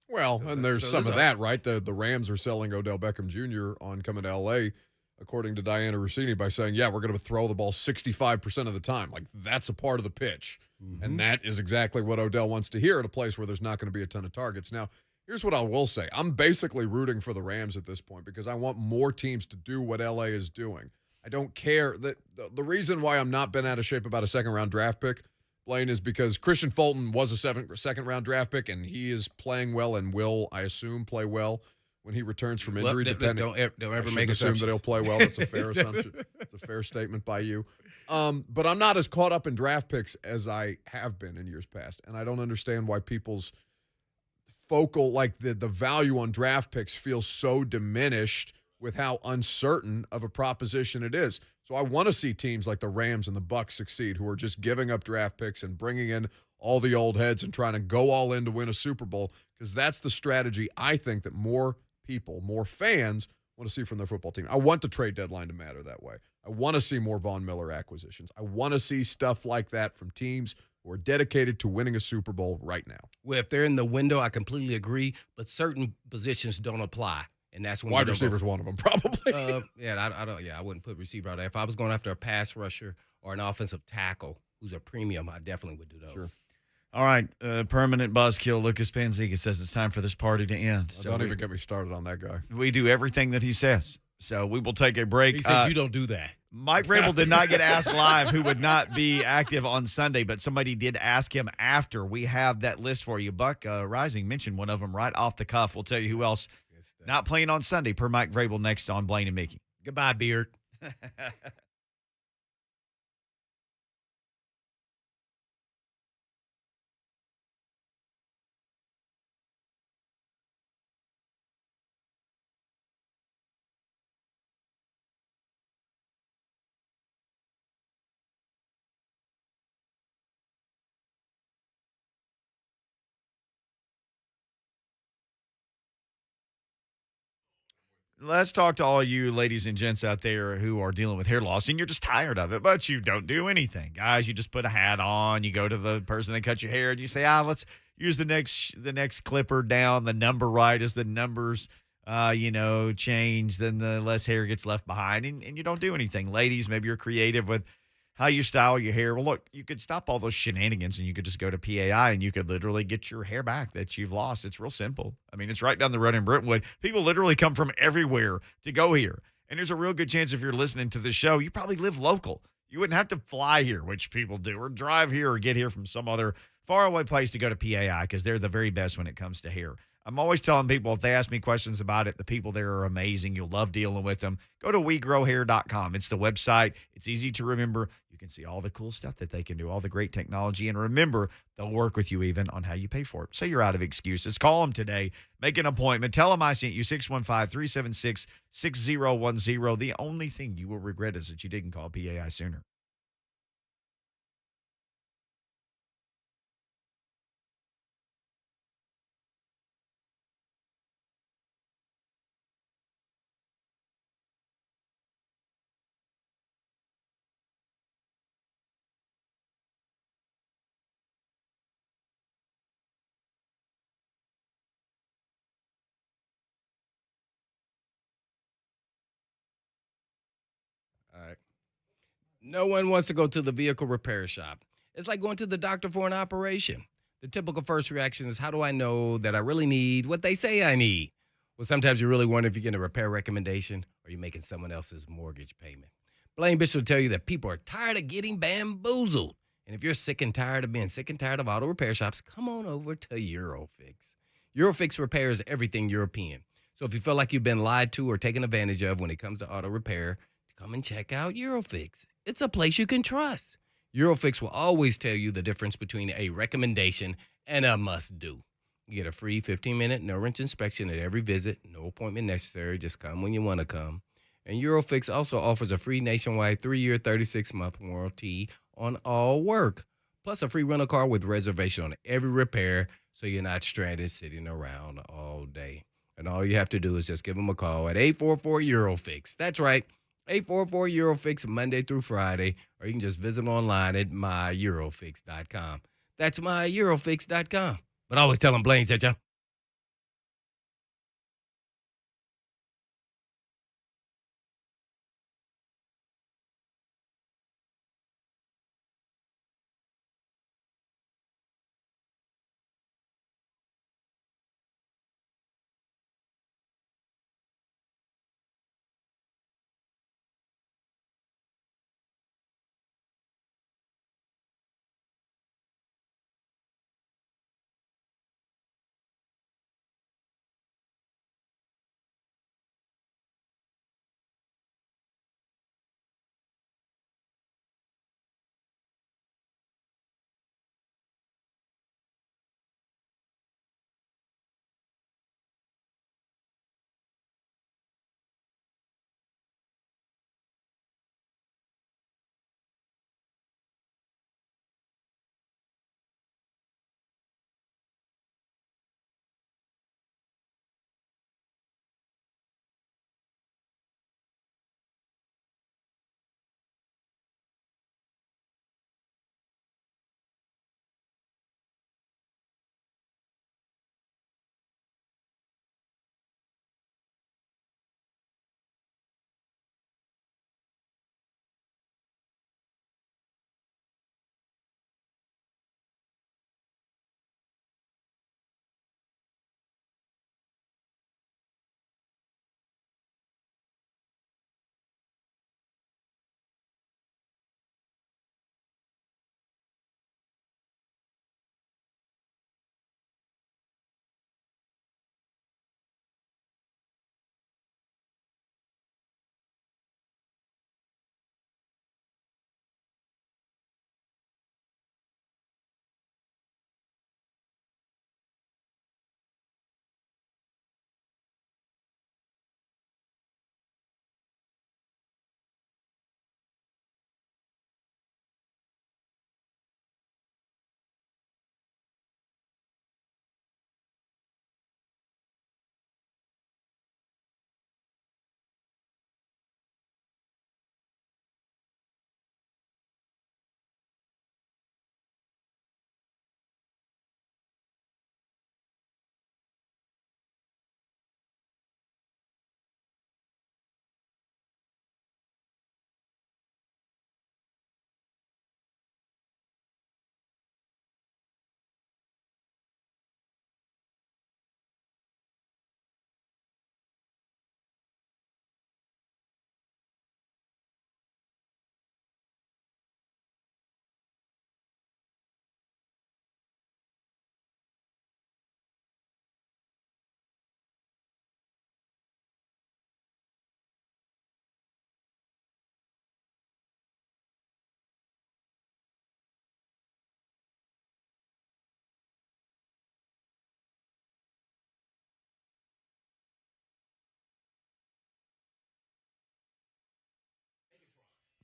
Well, and there's so some there's of a- that, right? The Rams are selling Odell Beckham Jr. on coming to L.A., according to Diana Rossini, by saying, yeah, we're going to throw the ball 65% of the time. Like, that's a part of the pitch. And that is exactly what Odell wants to hear at a place where there's not going to be a ton of targets. Now, here's what I will say. I'm basically rooting for the Rams at this point because I want more teams to do what L.A. is doing. I don't care. That the reason why I'm not bent out of shape about a second-round draft pick, Blaine, is because Christian Fulton was a second-round draft pick, and he is playing well and will, I assume, play well when he returns from injury. Depending, don't ever I make assume assumptions. that he'll play well. That's a fair assumption. It's a fair statement by you. But I'm not as caught up in draft picks as I have been in years past, and I don't understand why people's focal, like the value on draft picks feels so diminished with how uncertain of a proposition it is. So I want to see teams like the Rams and the Bucs succeed, who are just giving up draft picks and bringing in all the old heads and trying to go all in to win a Super Bowl, because that's the strategy I think that more people, more fans want to see from their football team. I want the trade deadline to matter that way. I want to see more Von Miller acquisitions. I want to see stuff like that from teams who are dedicated to winning a Super Bowl right now. Well, if they're in the window, I completely agree, but certain positions don't apply. And that's when Wide receiver's one of them, probably. I wouldn't put receiver out there. If I was going after a pass rusher or an offensive tackle who's a premium, I definitely would do those. Sure. All right, permanent buzzkill Lucas Panziga says it's time for this party to end. So don't even get me started on that guy. We do everything that he says. So we will take a break. He said you don't do that. Mike Vrabel did not get asked live who would not be active on Sunday, but somebody did ask him after. We have that list for you. Buck Reising mentioned one of them right off the cuff. We'll tell you who else not playing on Sunday per Mike Vrabel next on Blaine and Mickey. Goodbye, Beard. Let's talk to all you ladies and gents out there who are dealing with hair loss and you're just tired of it, but you don't do anything. Guys, you just put a hat on, you go to the person that cut your hair and you say, let's use the next clipper down, the number right as the numbers change, then the less hair gets left behind and you don't do anything. Ladies, maybe you're creative with how you style your hair. Well, look, you could stop all those shenanigans and you could just go to PAI and you could literally get your hair back that you've lost. It's real simple. I mean, it's right down the road in Brentwood. People literally come from everywhere to go here. And there's a real good chance if you're listening to the show, you probably live local. You wouldn't have to fly here, which people do, or drive here or get here from some other faraway place to go to PAI because they're the very best when it comes to hair. I'm always telling people if they ask me questions about it, the people there are amazing. You'll love dealing with them. Go to WeGrowHair.com. It's the website. It's easy to remember. You can see all the cool stuff that they can do, all the great technology. And remember, they'll work with you even on how you pay for it. So you're out of excuses. Call them today. Make an appointment. Tell them I sent you 615-376-6010. The only thing you will regret is that you didn't call PAI sooner. All right. No one wants to go to the vehicle repair shop. It's like going to the doctor for an operation. The typical first reaction is, how do I know that I really need what they say I need? Well, sometimes you really wonder if you're getting a repair recommendation or you're making someone else's mortgage payment. Blaine Bishop will tell you that people are tired of getting bamboozled. And if you're sick and tired of being sick and tired of auto repair shops, come on over to Eurofix. Eurofix repairs everything European. So if you feel like you've been lied to or taken advantage of when it comes to auto repair, come and check out Eurofix. It's a place you can trust. Eurofix will always tell you the difference between a recommendation and a must-do. You get a free 15-minute no-wrench inspection at every visit. No appointment necessary. Just come when you want to come. And Eurofix also offers a free nationwide 3-year, 36-month warranty on all work, plus a free rental car with reservation on every repair so you're not stranded sitting around all day. And all you have to do is just give them a call at 844-EUROFIX. That's right, 844-EUROFIX, Monday through Friday, or you can just visit them online at myEurofix.com. That's my Eurofix.com. But always tell them Blaine said ya.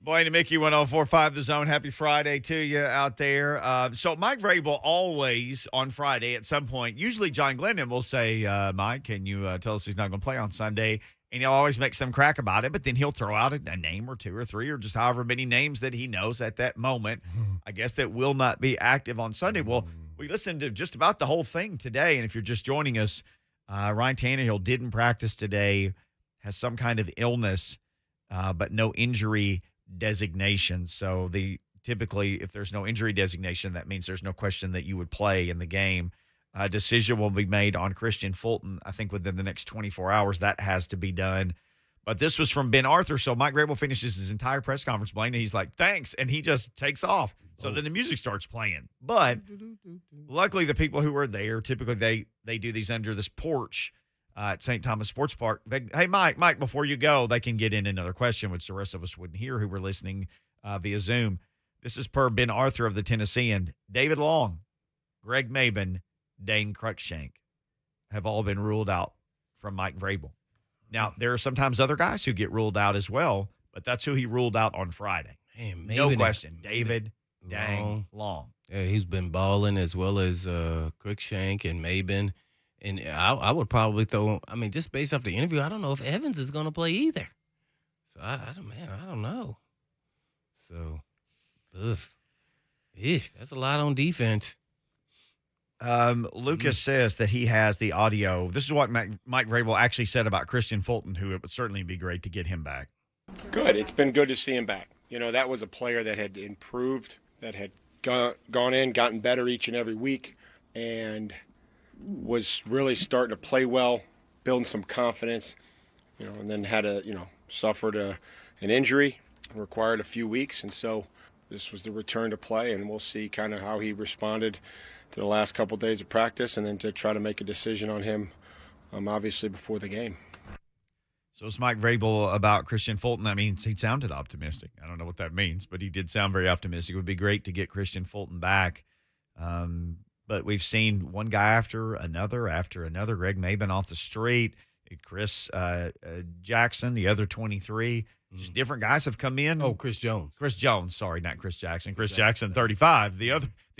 Blaine and Mickey 1045 The Zone. Happy Friday to you out there. So Mike Vrabel always on Friday at some point, usually John Glennon will say, Mike, can you tell us he's not going to play on Sunday? And he'll always make some crack about it, but then he'll throw out a name or two or three or just however many names that he knows at that moment, I guess, that will not be active on Sunday. Well, we listened to just about the whole thing today, and if you're just joining us, Ryan Tannehill didn't practice today, has some kind of illness, but no injury designation. So typically, if there's no injury designation, that means there's no question that you would play in the game. Decision will be made on Christian Fulton, I think, within the next 24 hours. That has to be done. But this was from Ben Arthur. So Mike Vrabel finishes his entire press conference, Blaine, and he's like, thanks, and he just takes off. So then the music starts playing. But luckily, the people who were there, typically they do these under this porch at St. Thomas Sports Park. Hey, Mike, before you go, they can get in another question, which the rest of us wouldn't hear who were listening via Zoom. This is per Ben Arthur of the Tennessean. David Long, Greg Maben, Dane Cruikshank have all been ruled out from Mike Vrabel. Now, there are sometimes other guys who get ruled out as well, but that's who he ruled out on Friday. Man, no question. David Dang Long. Yeah, he's been balling as well as Cruikshank and Maben. And I would probably throw, just based off the interview, I don't know if Evans is going to play either. So, I don't know. So, that's a lot on defense. Lucas says that he has the audio. This is what Mike Vrabel actually said about Christian Fulton, who it would certainly be great to get him back. Good. It's been good to see him back. That was a player that had improved, that had gone in, gotten better each and every week, and was really starting to play well, building some confidence, and then had suffered an injury, required a few weeks, and so this was the return to play, and we'll see kind of how he responded to the last couple of days of practice, and then to try to make a decision on him, obviously before the game. So it's Mike Vrabel about Christian Fulton. That means he sounded optimistic. I don't know what that means, but he did sound very optimistic. It would be great to get Christian Fulton back. But we've seen one guy after another. Greg Maben off the street. Chris Jackson, the other 23. Just different guys have come in. Oh, Chris Jones. Sorry, not Chris Jackson. Chris Jackson, 35. The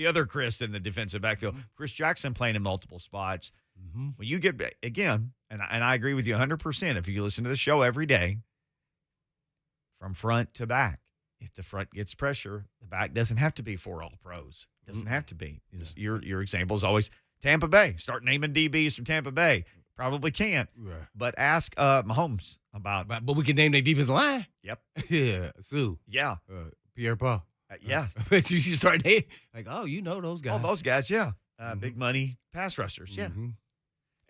other Chris in the defensive backfield. Chris Jackson playing in multiple spots. When you get, again, and I agree with you 100%, if you listen to the show every day, from front to back, if the front gets pressure, the back doesn't have to be 4 All-Pros. It doesn't have to be. Your example is always Tampa Bay. Start naming DBs from Tampa Bay. Probably can't. Right. But ask Mahomes about. But we can name their defensive line. Yep. Yeah. Sue. Yeah. Pierre Paul. Yeah. But you should start naming, those guys. Oh, those guys, yeah. Big money pass rushers, yeah.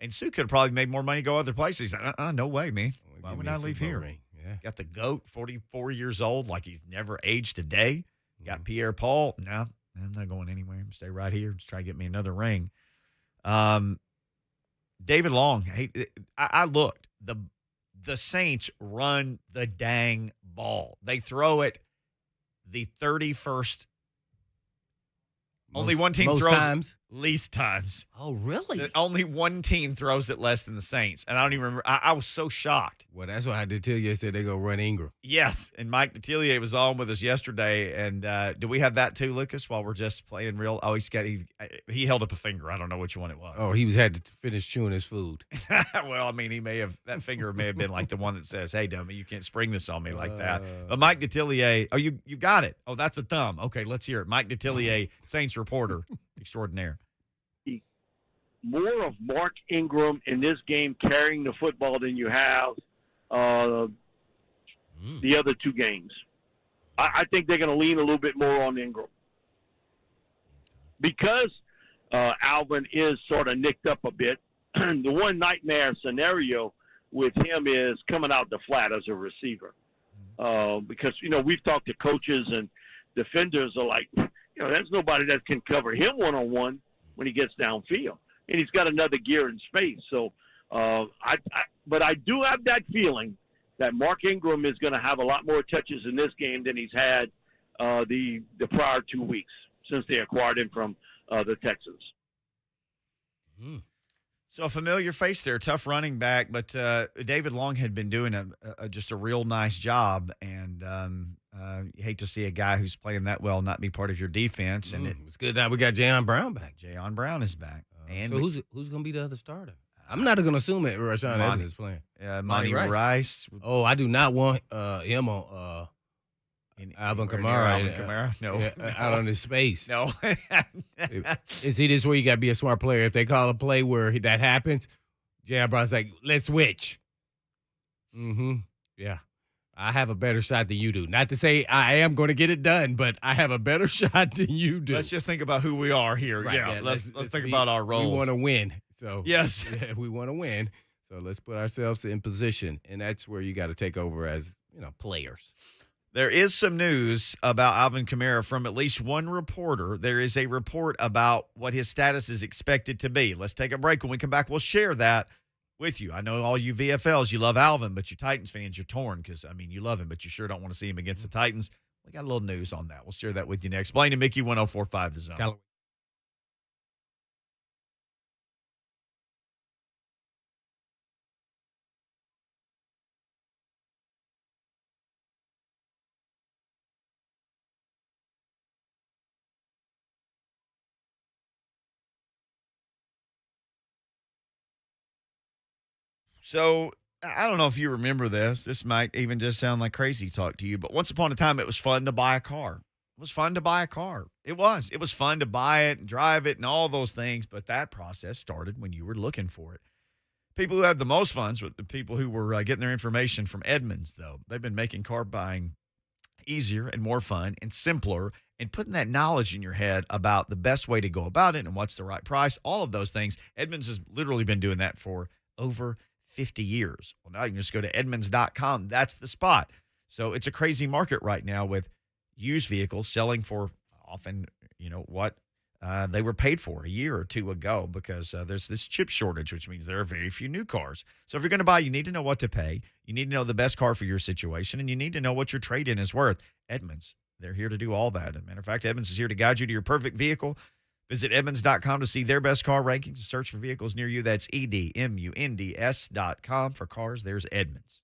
And Sue could have probably made more money go other places. No way, man. Why would I leave here? Yeah. Got the GOAT, 44 years old, like he's never aged a day. Got Pierre Paul. No, I'm not going anywhere. I'm stay right here. Just try to get me another ring. David Long. Hey, I looked. The Saints run the dang ball. They throw it the 31st. Only one team throws times. Least times. Oh, really? Only one team throws it less than the Saints. And I don't even remember. I was so shocked. Well, that's why I did tell you. I said they're going to run Ingram. Yes. And Mike Detillier was on with us yesterday. And do we have that too, Lucas, while we're just playing real? Oh, he held up a finger. I don't know which one it was. Oh, he had to finish chewing his food. Well, I mean, that finger may have been like the one that says, hey, dummy, you can't spring this on me like that. But Mike Detillier, you got it. Oh, that's a thumb. Okay, let's hear it. Mike Detillier, Saints reporter extraordinaire. More of Mark Ingram in this game carrying the football than you have the other two games. I think they're going to lean a little bit more on Ingram. Because Alvin is sort of nicked up a bit, the one nightmare scenario with him is coming out the flat as a receiver. Because, we've talked to coaches and defenders are like, there's nobody that can cover him one-on-one when he gets downfield. And he's got another gear in space. So, but I do have that feeling that Mark Ingram is going to have a lot more touches in this game than he's had the prior 2 weeks since they acquired him from the Texans. So a familiar face there, tough running back, but David Long had been doing just a real nice job, and you hate to see a guy who's playing that well not be part of your defense. And it's good that we got Jayon Brown back. Jayon Brown is back. And so who's going to be the other starter? I'm not going to assume that Rashawn Evans is playing. Monty Rice. Oh, I do not want him on Alvin Kamara. No. Out on his space. No. Is he this where you got to be a smart player? If they call a play where that happens, Jayon Brown's like, let's switch. Yeah. I have a better shot than you do. Not to say I am going to get it done, but I have a better shot than you do. Let's just think about who we are here. Right, yeah, let's think about our roles. We want to win. So yes, we want to win. So let's put ourselves in position, and that's where you got to take over as players. There is some news about Alvin Kamara from at least one reporter. There is a report about what his status is expected to be. Let's take a break. When we come back, we'll share that with you. I know all you VFLs, you love Alvin, but you Titans fans, you're torn because, you love him, but you sure don't want to see him against the Titans. We got a little news on that. We'll share that with you next. Blaine and Mickey, 104.5 The Zone. So I don't know if you remember this. This might even just sound like crazy talk to you, but once upon a time, it was fun to buy a car. was fun to buy a car. It was. It was fun to buy it and drive it and all those things, but that process started when you were looking for it. People who had the most funds were the people who were getting their information from Edmunds, though. They've been making car buying easier and more fun and simpler and putting that knowledge in your head about the best way to go about it and what's the right price, all of those things. Edmunds has literally been doing that for over 50 years. Well, now you can just go to Edmunds.com. That's the spot. So it's a crazy market right now with used vehicles selling for often, what they were paid for a year or two ago because there's this chip shortage, which means there are very few new cars. So if you're going to buy, you need to know what to pay. You need to know the best car for your situation, and you need to know what your trade-in is worth. Edmunds, they're here to do all that. As a matter of fact, Edmunds is here to guide you to your perfect vehicle. Visit Edmunds.com to see their best car rankings. Search for vehicles near you. That's EDMUNDS.com. For cars, there's Edmunds.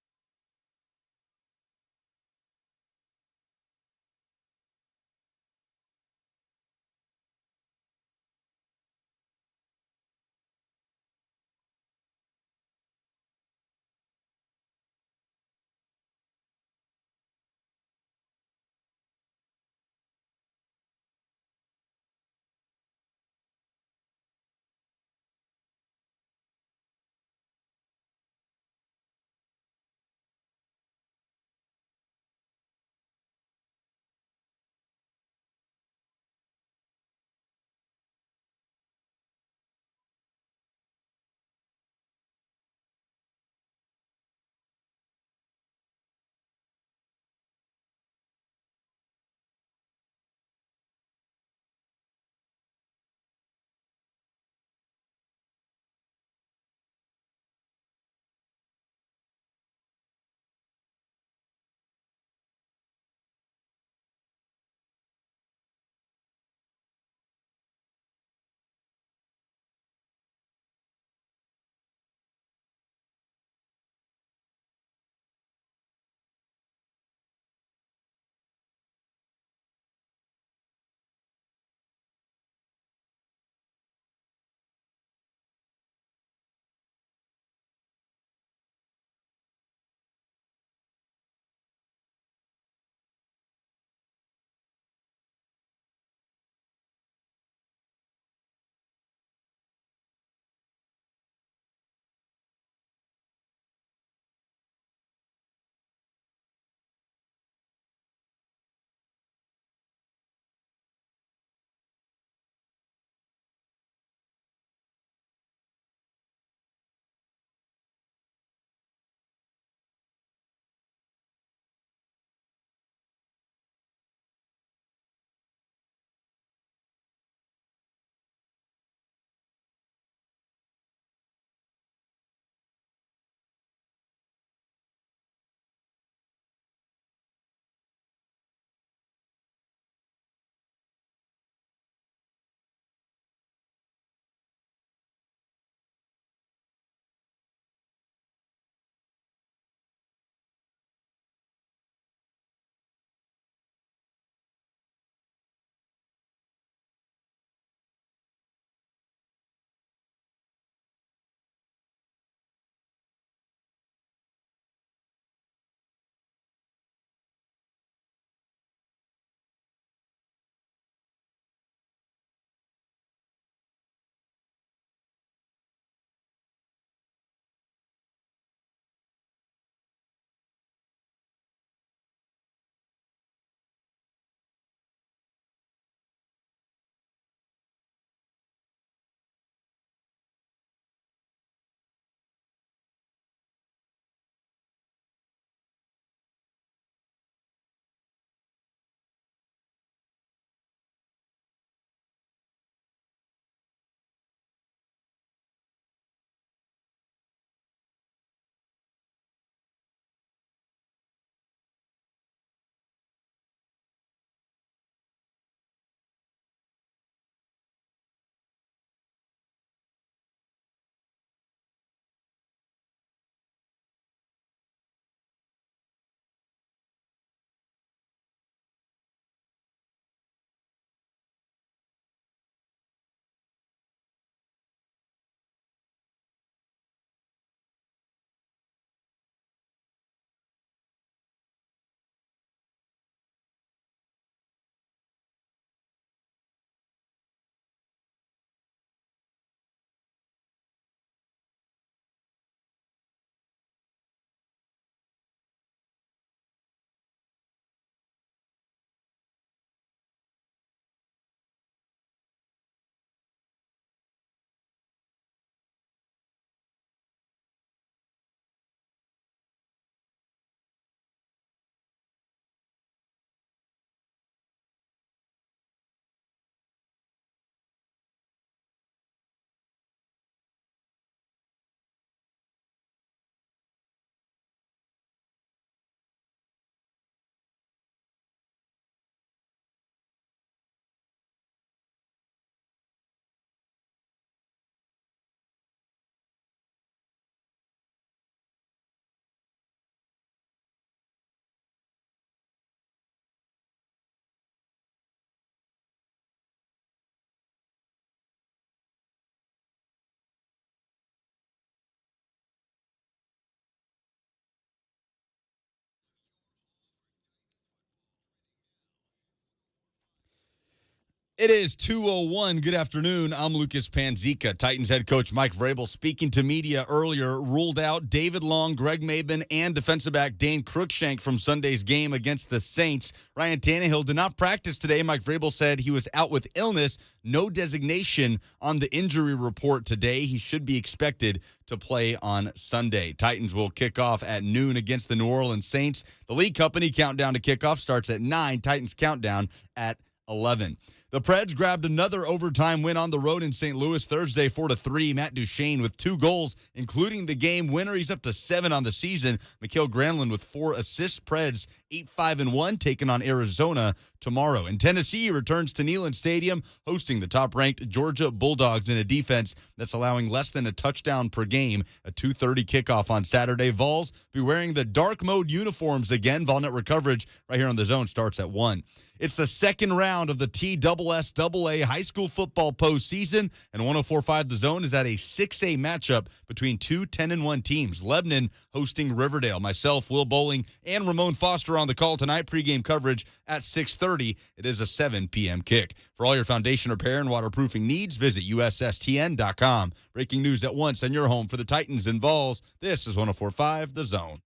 It is 2:01. Good afternoon. I'm Lucas Panzica. Titans head coach Mike Vrabel, speaking to media earlier, ruled out David Long, Greg Maben, and defensive back Dane Cruikshank from Sunday's game against the Saints. Ryan Tannehill did not practice today. Mike Vrabel said he was out with illness. No designation on the injury report today. He should be expected to play on Sunday. Titans will kick off at noon against the New Orleans Saints. The League Company countdown to kickoff starts at 9. Titans countdown at 11. The Preds grabbed another overtime win on the road in St. Louis Thursday, 4-3. Matt Duchene with 2 goals, including the game winner. He's up to 7 on the season. Mikhail Granlund with 4 assists. Preds 8-5-1, taking on Arizona tomorrow. And Tennessee returns to Neyland Stadium, hosting the top-ranked Georgia Bulldogs in a defense that's allowing less than a touchdown per game. A 2:30 kickoff on Saturday. Vols be wearing the dark mode uniforms again. Vol Network coverage right here on The Zone starts at 1. It's the second round of the TSSAA high school football postseason, and 104.5 The Zone is at a 6A matchup between two 10-1 teams. Lebanon hosting Riverdale. Myself, Will Bowling, and Ramon Foster on the call tonight. Pregame coverage at 6:30. It is a 7 p.m. kick. For all your foundation repair and waterproofing needs, visit USSTN.com. Breaking news at once on your home for the Titans and Vols. This is 104.5 The Zone.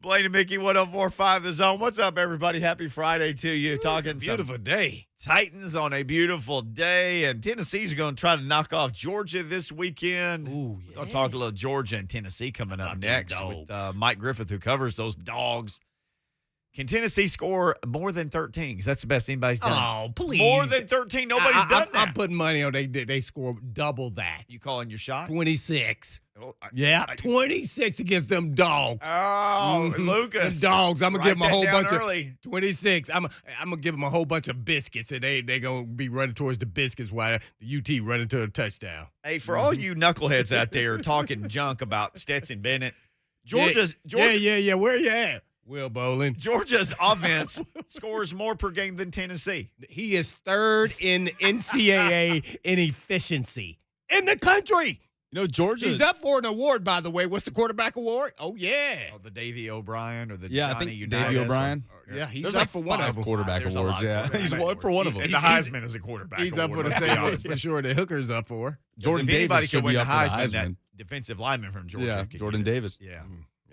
Blaine and Mickey, 104.5 The Zone. What's up, everybody? Happy Friday to you. Talking It's a beautiful day. Titans on a beautiful day, and Tennessee's going to try to knock off Georgia this weekend. Ooh, yeah. We're going to talk a little Georgia and Tennessee coming up next with Mike Griffith, who covers those dogs. Can Tennessee score more than 13? Because that's the best anybody's done. Oh, please. More than 13? Nobody's done that. I'm putting money on they score double that. You calling your shot? 26. Oh, 26 against them dogs. Oh, Lucas. Them dogs. I'm going to give them a whole bunch early. of 26. I'm going to give them a whole bunch of biscuits, and they going to be running towards the biscuits while the UT running to a touchdown. Hey, for all you knuckleheads out there talking junk about Stetson Bennett, Georgia. Yeah. Where you at? Will Bowling. Georgia's offense scores more per game than Tennessee. He is third in NCAA in efficiency in the country. You know, Georgia. He's up for an award, by the way. What's the quarterback award? Oh, yeah. Oh, the Davy O'Brien or the I Johnny think Unitas. Davy O'Brien. Yeah, he's There's up like for one of them. quarterback There's a awards. lot of Yeah, quarterback he's awards. for one of them. And the Heisman is a quarterback. He's up for award, the let's be same one honest. for sure. The Hooker's up for. Jordan if anybody Davis could should win be the up for the Heisman, that Heisman. defensive lineman from Georgia. Yeah, could Jordan get it. Davis. Yeah.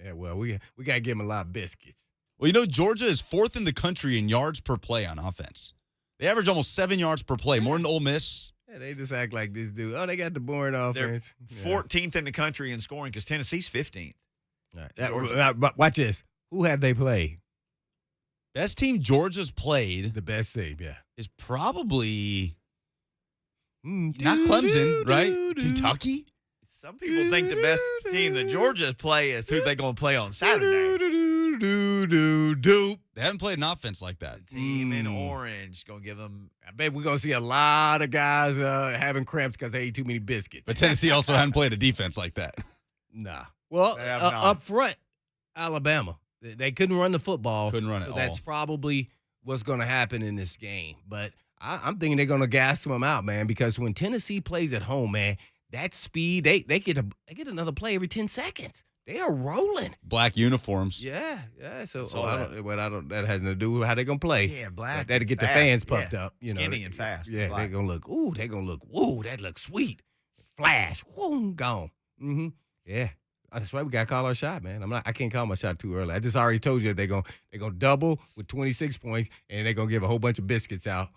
Yeah, well, we got to give him a lot of biscuits. Well, you know, Georgia is 4th in the country in yards per play on offense. They average almost 7 yards per play, more than Ole Miss. Yeah, they just act like this dude. Oh, they got the boring offense. They're 14th in the country in scoring because Tennessee's 15th. Watch this. Who have they played? Best team Georgia's played The best team, yeah. is probably not Clemson, right? Kentucky? Some people think the best team that Georgia play is who they're going to play on Saturday. They haven't played an offense like that. The team in orange going to give them. I bet we're going to see a lot of guys having cramps because they ate too many biscuits. But Tennessee also hadn't played a defense like that. Nah. Well, They have not. up front, Alabama. They couldn't run the football. Couldn't run it so all. that's probably what's going to happen in this game. But I'm thinking they're going to gas them out, man, because when Tennessee plays at home, man, that speed, they get another play every 10 seconds. They are rolling. Black uniforms. Yeah. So So that has nothing to do with how they're going to play. Yeah, black. That'll get the fast, fans pumped yeah. up. You know, Skinny and fast. Yeah, Black. they're going to look, woo, that looks sweet. Flash, whoom, gone. Mm-hmm. Yeah. That's why we got to call our shot, man. I can't call my shot too early. I just already told you they're gonna double with 26 points, and they're going to give a whole bunch of biscuits out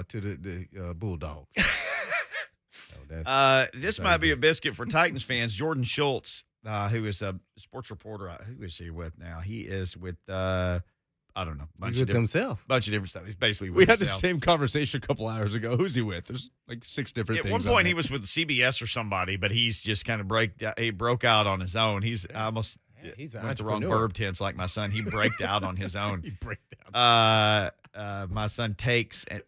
to the Bulldogs. This might be a biscuit for Titans fans. Jordan Schultz, who is a sports reporter, who is he with now? He is with I don't know, He's with himself. Bunch of different stuff. He's basically with We had the himself. same conversation a couple hours ago. Who's he with? There's like 6 different At things. one on point, there. he was with CBS or somebody, but he's just kind of he broke out on his own. He's almost he's an went the wrong entrepreneur. verb tense like my son. He braked out on his own. He break down. My son taked and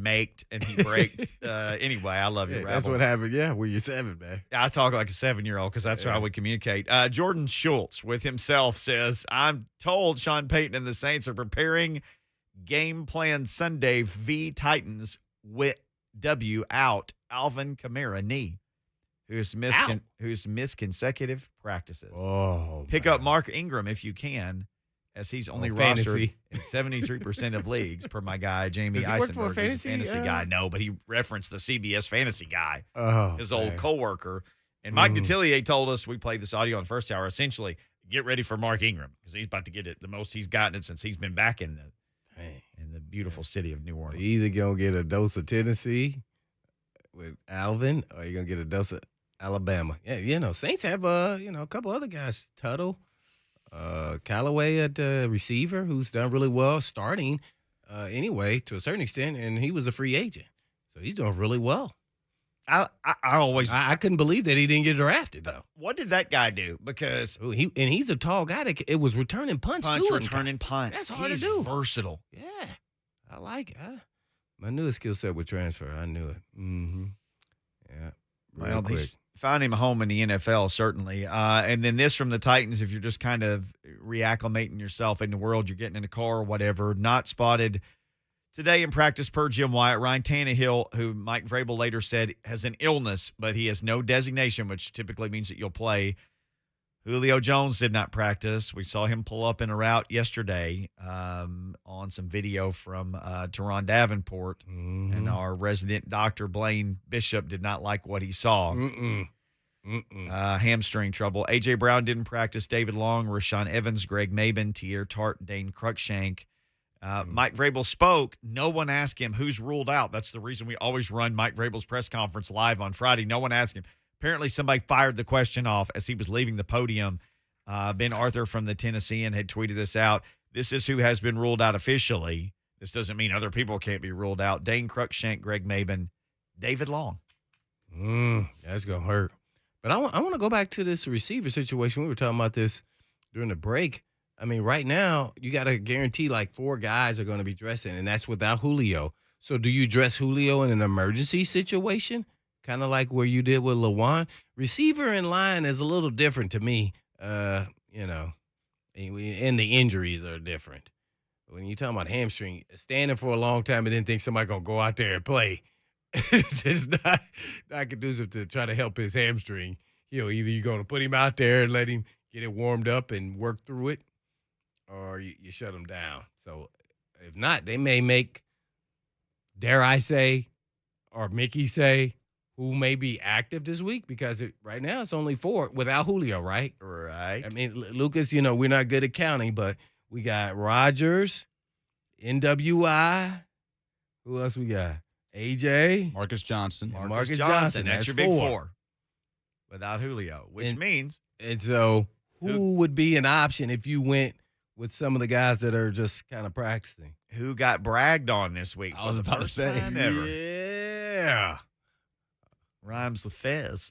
maked and he braked. Anyway, I love you, Yeah, Rabble. that's what happened. Yeah, when you're 7, man. I talk like a 7-year-old because that's how we communicate. Jordan Schultz with himself says, I'm told Sean Payton and the Saints are preparing game plan Sunday v. Titans with W out Alvin Kamara knee. who's missed consecutive practices. Oh, Pick up Mark Ingram if you can, as he's only rostered in 73% of leagues, per my guy, Jamie Does he work for a Eisenberg. He's a fantasy guy. No, but he referenced the CBS fantasy guy, his old coworker. And Mike Detillier told us, we played this audio in the first hour, essentially, get ready for Mark Ingram because he's about to get it the most he's gotten it since he's been back in the beautiful city of New Orleans. You either going to get a dose of Tennessee with Alvin or you're going to get a dose of Alabama. Yeah, Saints have, a couple other guys, Tuttle, Callaway at receiver, who's done really well starting anyway to a certain extent, and he was a free agent. So he's doing really well. I couldn't believe that he didn't get drafted, though. What did that guy do? Because he's a tall guy. It was returning punts, too. Returning punts. That's hard to do. Versatile. Yeah, I like it. My newest skill set would transfer. I knew it. Mm-hmm. Yeah. Well, he's found him a home in the NFL, certainly. And then this from the Titans, if you're just kind of reacclimating yourself in the world, you're getting in a car or whatever, not spotted today in practice per Jim Wyatt. Ryan Tannehill, who Mike Vrabel later said has an illness, but he has no designation, which typically means that you'll play. Julio Jones did not practice. We saw him pull up in a route yesterday on some video from Teron Davenport. Mm-hmm. And our resident doctor, Blaine Bishop, did not like what he saw. Hamstring trouble. A.J. Brown didn't practice. David Long, Rashaan Evans, Greg Maben, Tier Tart, Dane Cruikshank. Mike Vrabel spoke. No one asked him who's ruled out. That's the reason we always run Mike Vrabel's press conference live on Friday. No one asked him. Apparently, somebody fired the question off as he was leaving the podium. Ben Arthur from the Tennessean had tweeted this out. This is who has been ruled out officially. This doesn't mean other people can't be ruled out. Dane Cruikshank, Greg Maben, David Long. That's going to hurt. But I want to go back to this receiver situation. We were talking about this during the break. I mean, right now, you got to guarantee like 4 guys are going to be dressing, and that's without Julio. So do you dress Julio in an emergency situation? Kind of like where you did with Lawan. Receiver in line is a little different to me, and the injuries are different. When you're talking about hamstring, standing for a long time and then think somebody's going to go out there and play, it's not conducive to try to help his hamstring. Either you're going to put him out there and let him get it warmed up and work through it, or you shut him down. So if not, they may make, dare I say, or Mickey say, who may be active this week, because right now it's only 4 without Julio, right? Right. I mean, Lucas, we're not good at counting, but we got Rodgers, NWI. Who else we got? AJ. Marcus Johnson. Marcus Johnson. That's your big 4 without Julio, which means. And so who would be an option if you went with some of the guys that are just kind of practicing? Who got bragged on this week? I was about to say. Ever. Yeah. Rhymes with Fez.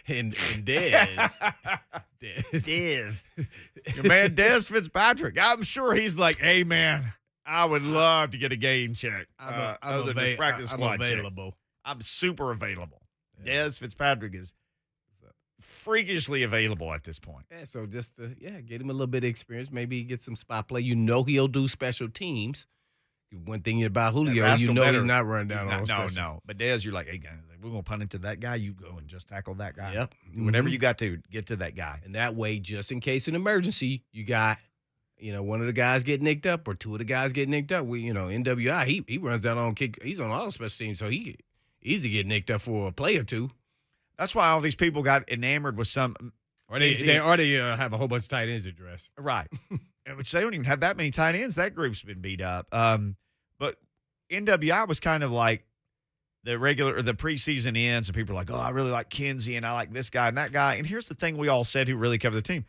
and Dez. Dez. Your man Dez Fitzpatrick. I'm sure he's like, hey, man, I would love to get a game check. I'm available. I'm super available. Yeah. Dez Fitzpatrick is freakishly available at this point. Yeah, so just to, get him a little bit of experience, maybe get some spot play. He'll do special teams. One thing about Julio, he's not running down on special. No. But Dez, you're like, hey, guys, we're going to punt it to that guy. You go and just tackle that guy. Yep. Whatever you got to get to that guy. And that way, just in case of an emergency, you got, one of the guys get nicked up or 2 of the guys get nicked up. NWI, he runs down on kick. He's on all special teams, so he easy get nicked up for a play or 2. That's why all these people got enamored with some. Or they have a whole bunch of tight ends addressed. Right. Which they don't even have that many tight ends. That group's been beat up. But NWI was kind of like the preseason ends, and people are like, oh, I really like Kinsey, and I like this guy and that guy. And here's the thing we all said who really covered the team.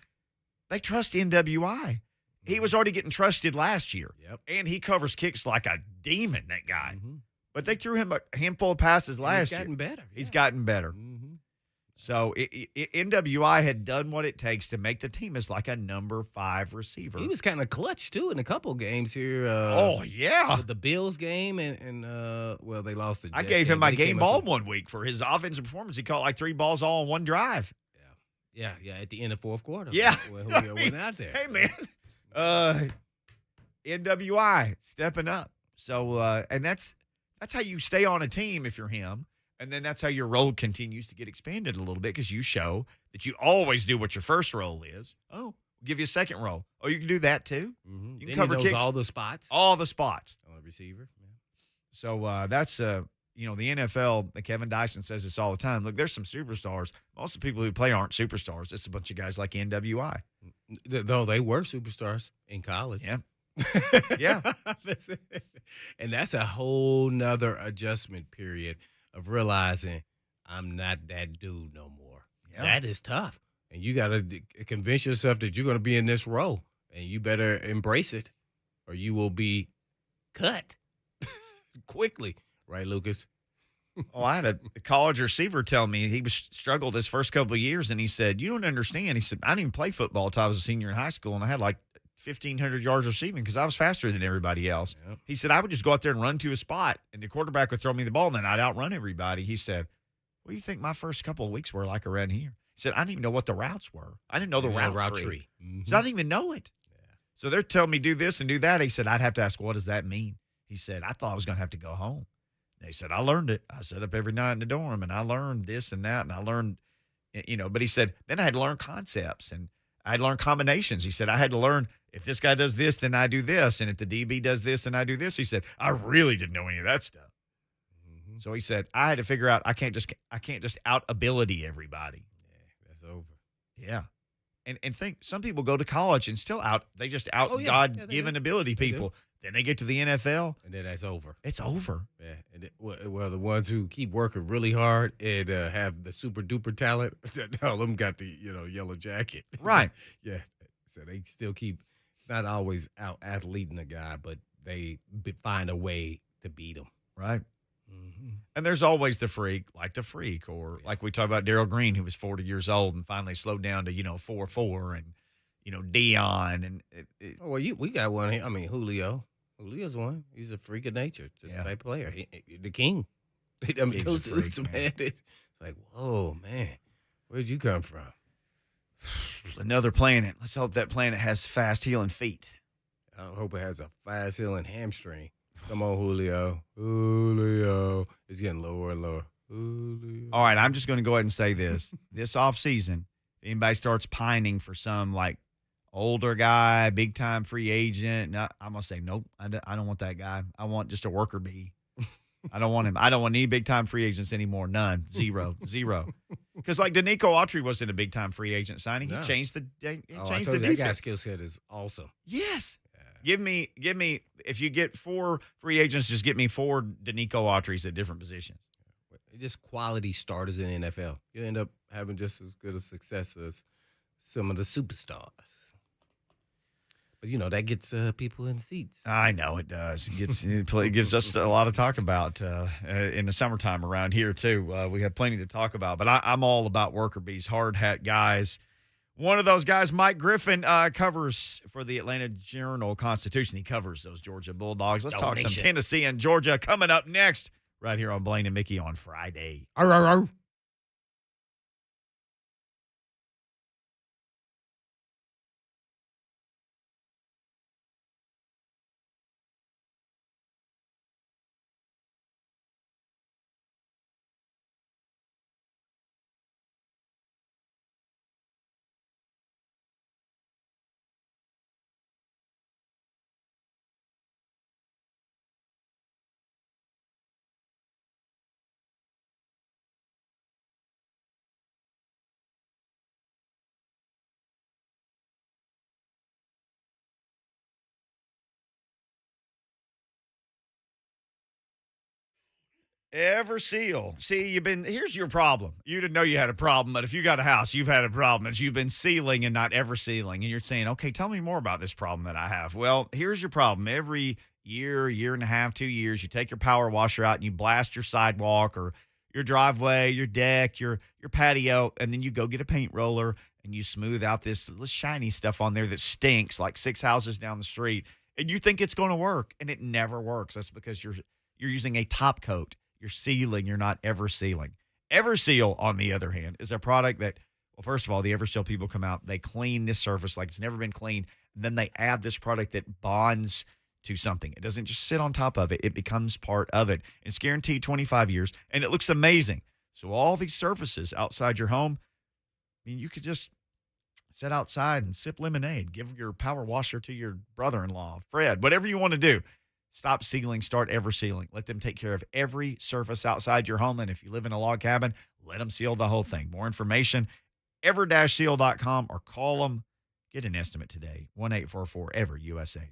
They trust NWI. He was already getting trusted last year. Yep. And he covers kicks like a demon, that guy. Mm-hmm. But they threw him a handful of passes last year. He's gotten better. He's gotten better. Mm-hmm. So NWI had done what it takes to make the team as like a number 5 receiver. He was kind of clutch, too, in a couple games here. With the Bills game, and they lost the Jets. I gave him my game ball one week for his offensive performance. He caught like 3 balls all in one drive. Yeah, at the end of 4th quarter. Yeah. Julio went out there. Hey, man. NWI stepping up. So, and that's how you stay on a team if you're him. And then that's how your role continues to get expanded a little bit because you show that you always do what your first role is. Oh, we'll give you a second role. Oh, you can do that too? Mm-hmm. You can cover kicks. All the spots. All the spots. On a receiver. Yeah. So that's, the NFL, Kevin Dyson says this all the time. Look, there's some superstars. Most of the people who play aren't superstars. It's a bunch of guys like NWI. No, they were superstars in college. Yeah. Yeah. And that's a whole nother adjustment period of realizing I'm not that dude no more. Yeah. That is tough. And you got to convince yourself that you're going to be in this role, and you better embrace it or you will be cut quickly. Right, Lucas? Oh, I had a college receiver tell me he struggled his first couple of years, and he said, you don't understand. He said, I didn't even play football until I was a senior in high school, and I had like 1,500 yards receiving because I was faster than everybody else. Yep. He said, I would just go out there and run to a spot, and the quarterback would throw me the ball, and then I'd outrun everybody. He said, what do you think my first couple of weeks were like around here? He said, I didn't even know what the routes were. I didn't know the route tree. Mm-hmm. So I didn't even know it. Yeah. So they're telling me do this and do that. He said, I'd have to ask, what does that mean? He said, I thought I was going to have to go home. They said, I learned it. I sat up every night in the dorm, and I learned this and that, and I learned, but he said, then I had to learn concepts, and I had to learn combinations. He said, I had to learn if this guy does this, then I do this, and if the DB does this, then I do this. He said, I really didn't know any of that stuff. Mm-hmm. So he said, I had to figure out I can't just out-ability everybody. Yeah, that's over. Yeah. And think, some people go to college and still they just God-given ability people. Then they get to the NFL. And then that's over. It's over. Yeah. And well, the ones who keep working really hard and have the super-duper talent, all of them got the, yellow jacket. Right. Yeah. So they still keep – it's not always out-athleting a guy, but they find a way to beat him. Right. Mm-hmm. And there's always the freak, or like we talked about Darryl Green, who was 40 years old and finally slowed down to, 4.4, and, Dion. And we got one here. I mean, Julio. Julio's one. He's a freak of nature, just a type player. The king. I mean, those dudes, man. It's like, whoa, man, where'd you come from? Another planet. Let's hope that planet has fast healing feet. I hope it has a fast healing hamstring. Come on, Julio. Julio. It's getting lower and lower. Julio. All right, I'm just going to go ahead and say this. This offseason, if anybody starts pining for some, older guy, big-time free agent, I'm going to say, nope, I don't want that guy. I want just a worker bee. I don't want him. I don't want any big-time free agents anymore. None. Zero. Because, Danico Autry wasn't a big-time free agent signing. He changed the defense. That guy's skill set is awesome. Yes. Yeah. Give me, if you get 4 free agents, just get me 4 Danico Autrys at different positions. Just quality starters in the NFL. You end up having just as good of success as some of the superstars. But, that gets people in seats. I know it does. It gives us a lot to talk about in the summertime around here, too. We have plenty to talk about. But I'm all about worker bees, hard hat guys. One of those guys, Mike Griffith, covers for the Atlanta Journal-Constitution. He covers those Georgia Bulldogs. Let's talk some Tennessee and Georgia coming up next right here on Blaine and Mickey on Friday. Arr, arr, arr. Ever seal. See, here's your problem. You didn't know you had a problem, but if you got a house, you've had a problem. It's you've been sealing and not ever sealing. And you're saying, okay, tell me more about this problem that I have. Well, here's your problem. Every year and a half, 2 years, you take your power washer out and you blast your sidewalk or your driveway, your deck, your patio, and then you go get a paint roller and you smooth out this shiny stuff on there that stinks like 6 houses down the street. And you think it's going to work, and it never works. That's because you're using a top coat. You're sealing. You're not ever sealing. Everseal, on the other hand, is a product that, well, first of all, the Everseal people come out. They clean this surface like it's never been cleaned. And then they add this product that bonds to something. It doesn't just sit on top of it. It becomes part of it. It's guaranteed 25 years, and it looks amazing. So all these surfaces outside your home, I mean, you could just sit outside and sip lemonade, give your power washer to your brother-in-law, Fred, whatever you want to do. Stop sealing, start ever sealing. Let them take care of every surface outside your home. And if you live in a log cabin, let them seal the whole thing. More information, ever-seal.com, or call them. Get an estimate today, 1-844-EVER-USA.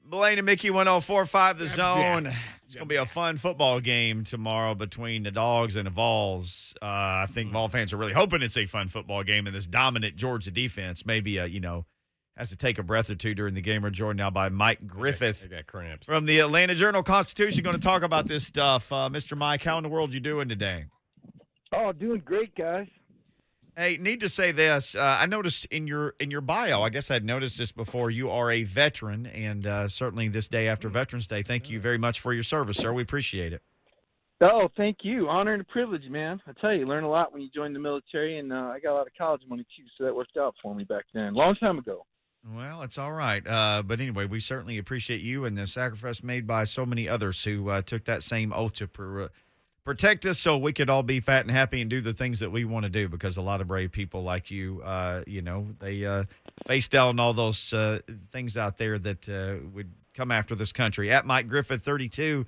Blaine and Mickey 104.5 The Zone. It's going to be a fun football game tomorrow between the Dogs and the Vols. I think Vol fans are really hoping it's a fun football game, and this dominant Georgia defense maybe, has to take a breath or two during the game. We're joined now by Mike Griffith I got cramps. from the Atlanta Journal-Constitution. Going to talk about this stuff. Mr. Mike, how in the world you doing today? Oh, doing great, guys. Hey, need to say this. I noticed in your bio, I guess I'd noticed this before, you are a veteran, and certainly this day after Veterans Day, thank you very much for your service, sir. We appreciate it. Oh, thank you. Honor and a privilege, man. I tell you learn a lot when you join the military, and I got a lot of college money, too, so that worked out for me back then. Long time ago. Well, it's all right. But anyway, we certainly appreciate you and the sacrifice made by so many others who took that same oath to protect us so we could all be fat and happy and do the things that we want to do, because a lot of brave people like you, they face down all those things out there that would come after this country. At Mike Griffith 32,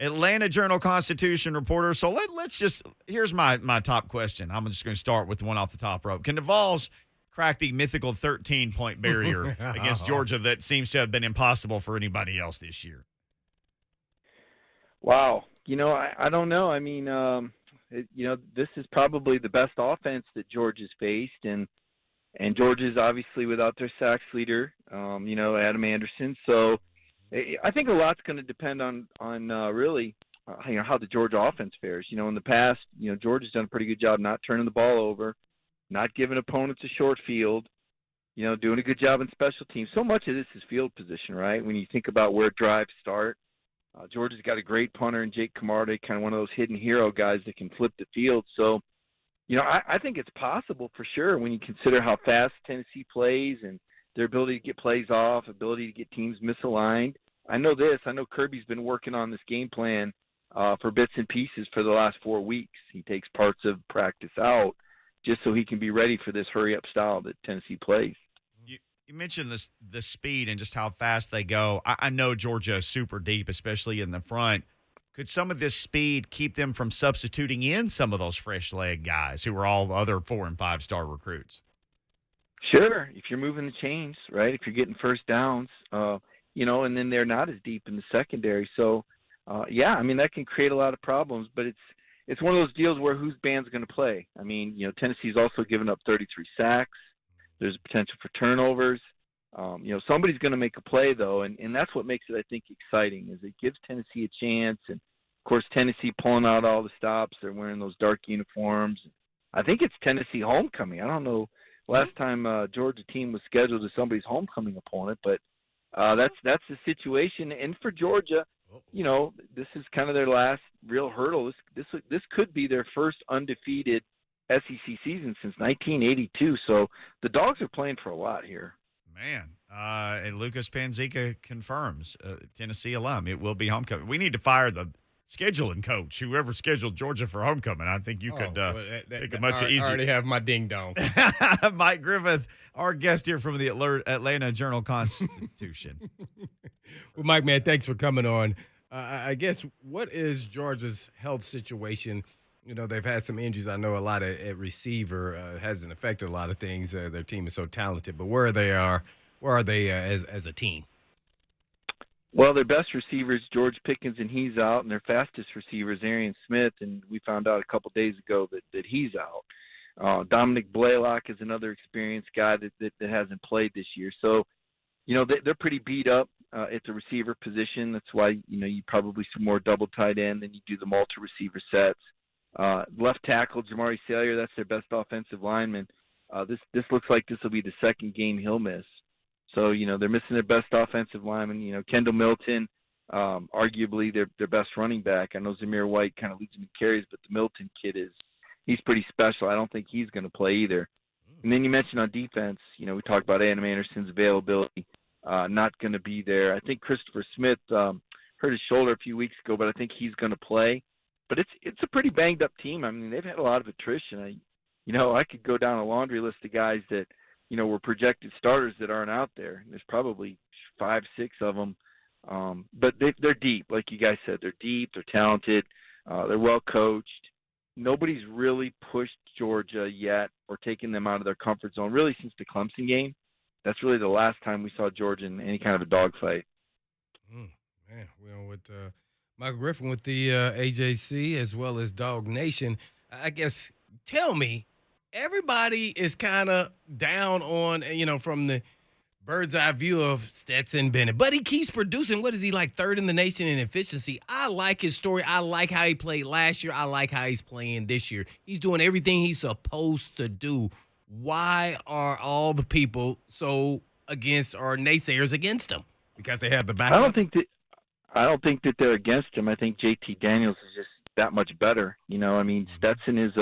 Atlanta Journal-Constitution reporter. So let's just – here's my top question. I'm just going to start with the one off the top rope. Can the Vols crack the mythical 13-point barrier against Georgia that seems to have been impossible for anybody else this year? Wow. I don't know. I mean, this is probably the best offense that Georgia's faced, and Georgia's obviously without their sacks leader, Adam Anderson. So I think a lot's going to depend on really, how the Georgia offense fares. In the past, Georgia's done a pretty good job not turning the ball over, not giving opponents a short field, doing a good job in special teams. So much of this is field position, right? When you think about where drives start. Georgia's got a great punter in Jake Kamara, kind of one of those hidden hero guys that can flip the field. So, I think it's possible for sure when you consider how fast Tennessee plays and their ability to get plays off, ability to get teams misaligned. I know Kirby's been working on this game plan for bits and pieces for the last 4 weeks. He takes parts of practice out just so he can be ready for this hurry-up style that Tennessee plays. You mentioned the speed and just how fast they go. I know Georgia is super deep, especially in the front. Could some of this speed keep them from substituting in some of those fresh leg guys who are all other 4- and 5-star recruits? Sure, if you're moving the chains, right? If you're getting first downs, and then they're not as deep in the secondary. So, that can create a lot of problems. But it's one of those deals where whose band's going to play. I mean, Tennessee's also given up 33 sacks. There's potential for turnovers. Somebody's going to make a play, though, and that's what makes it, I think, exciting, is it gives Tennessee a chance. And, of course, Tennessee pulling out all the stops. They're wearing those dark uniforms. I think it's Tennessee homecoming. I don't know last time Georgia team was scheduled as somebody's homecoming opponent, but that's the situation. And for Georgia, this is kind of their last real hurdle. This could be their first undefeated SEC season since 1982. So the Dogs are playing for a lot here. Man, and Lucas Panzica confirms, Tennessee alum, it will be homecoming. We need to fire the scheduling coach, whoever scheduled Georgia for homecoming. I think you could make it much easier. I already have my ding-dong. Mike Griffith, our guest here from the Atlanta Journal-Constitution. Well, Mike, man, thanks for coming on. I guess, what is Georgia's health situation? They've had some injuries. I know a lot at receiver hasn't affected a lot of things. Their team is so talented. But where are they as a team? Well, their best receiver is George Pickens, and he's out. And their fastest receiver is Arian Smith, and we found out a couple days ago that he's out. Dominic Blaylock is another experienced guy that hasn't played this year. So, they're pretty beat up at the receiver position. That's why, you probably see more double tight end than you do the multi-receiver sets. Left tackle, Jamari Salyer, that's their best offensive lineman. This looks like this will be the second game he'll miss. So, they're missing their best offensive lineman. Kendall Milton, arguably their best running back. I know Zamir White kind of leads them in carries, but the Milton kid he's pretty special. I don't think he's going to play either. And then you mentioned on defense, we talked about Adam Anderson's availability, not going to be there. I think Christopher Smith hurt his shoulder a few weeks ago, but I think he's going to play. But it's a pretty banged up team. I mean, they've had a lot of attrition. I could go down a laundry list of guys that, were projected starters that aren't out there. There's probably 5, 6 of them. But they're deep, like you guys said. They're deep. They're talented. They're well coached. Nobody's really pushed Georgia yet or taken them out of their comfort zone, really, since the Clemson game. That's really the last time we saw Georgia in any kind of a dogfight. Man, we're on with Mike Griffith with the AJC as well as Dog Nation. I guess, tell me, everybody is kind of down on, from the bird's eye view of Stetson Bennett, but he keeps producing. What is he, like third in the nation in efficiency? I like his story. I like how he played last year. I like how he's playing this year. He's doing everything he's supposed to do. Why are all the people so against, or naysayers against him? Because they have the backup? I don't think that they're against him. I think JT Daniels is just that much better. Stetson is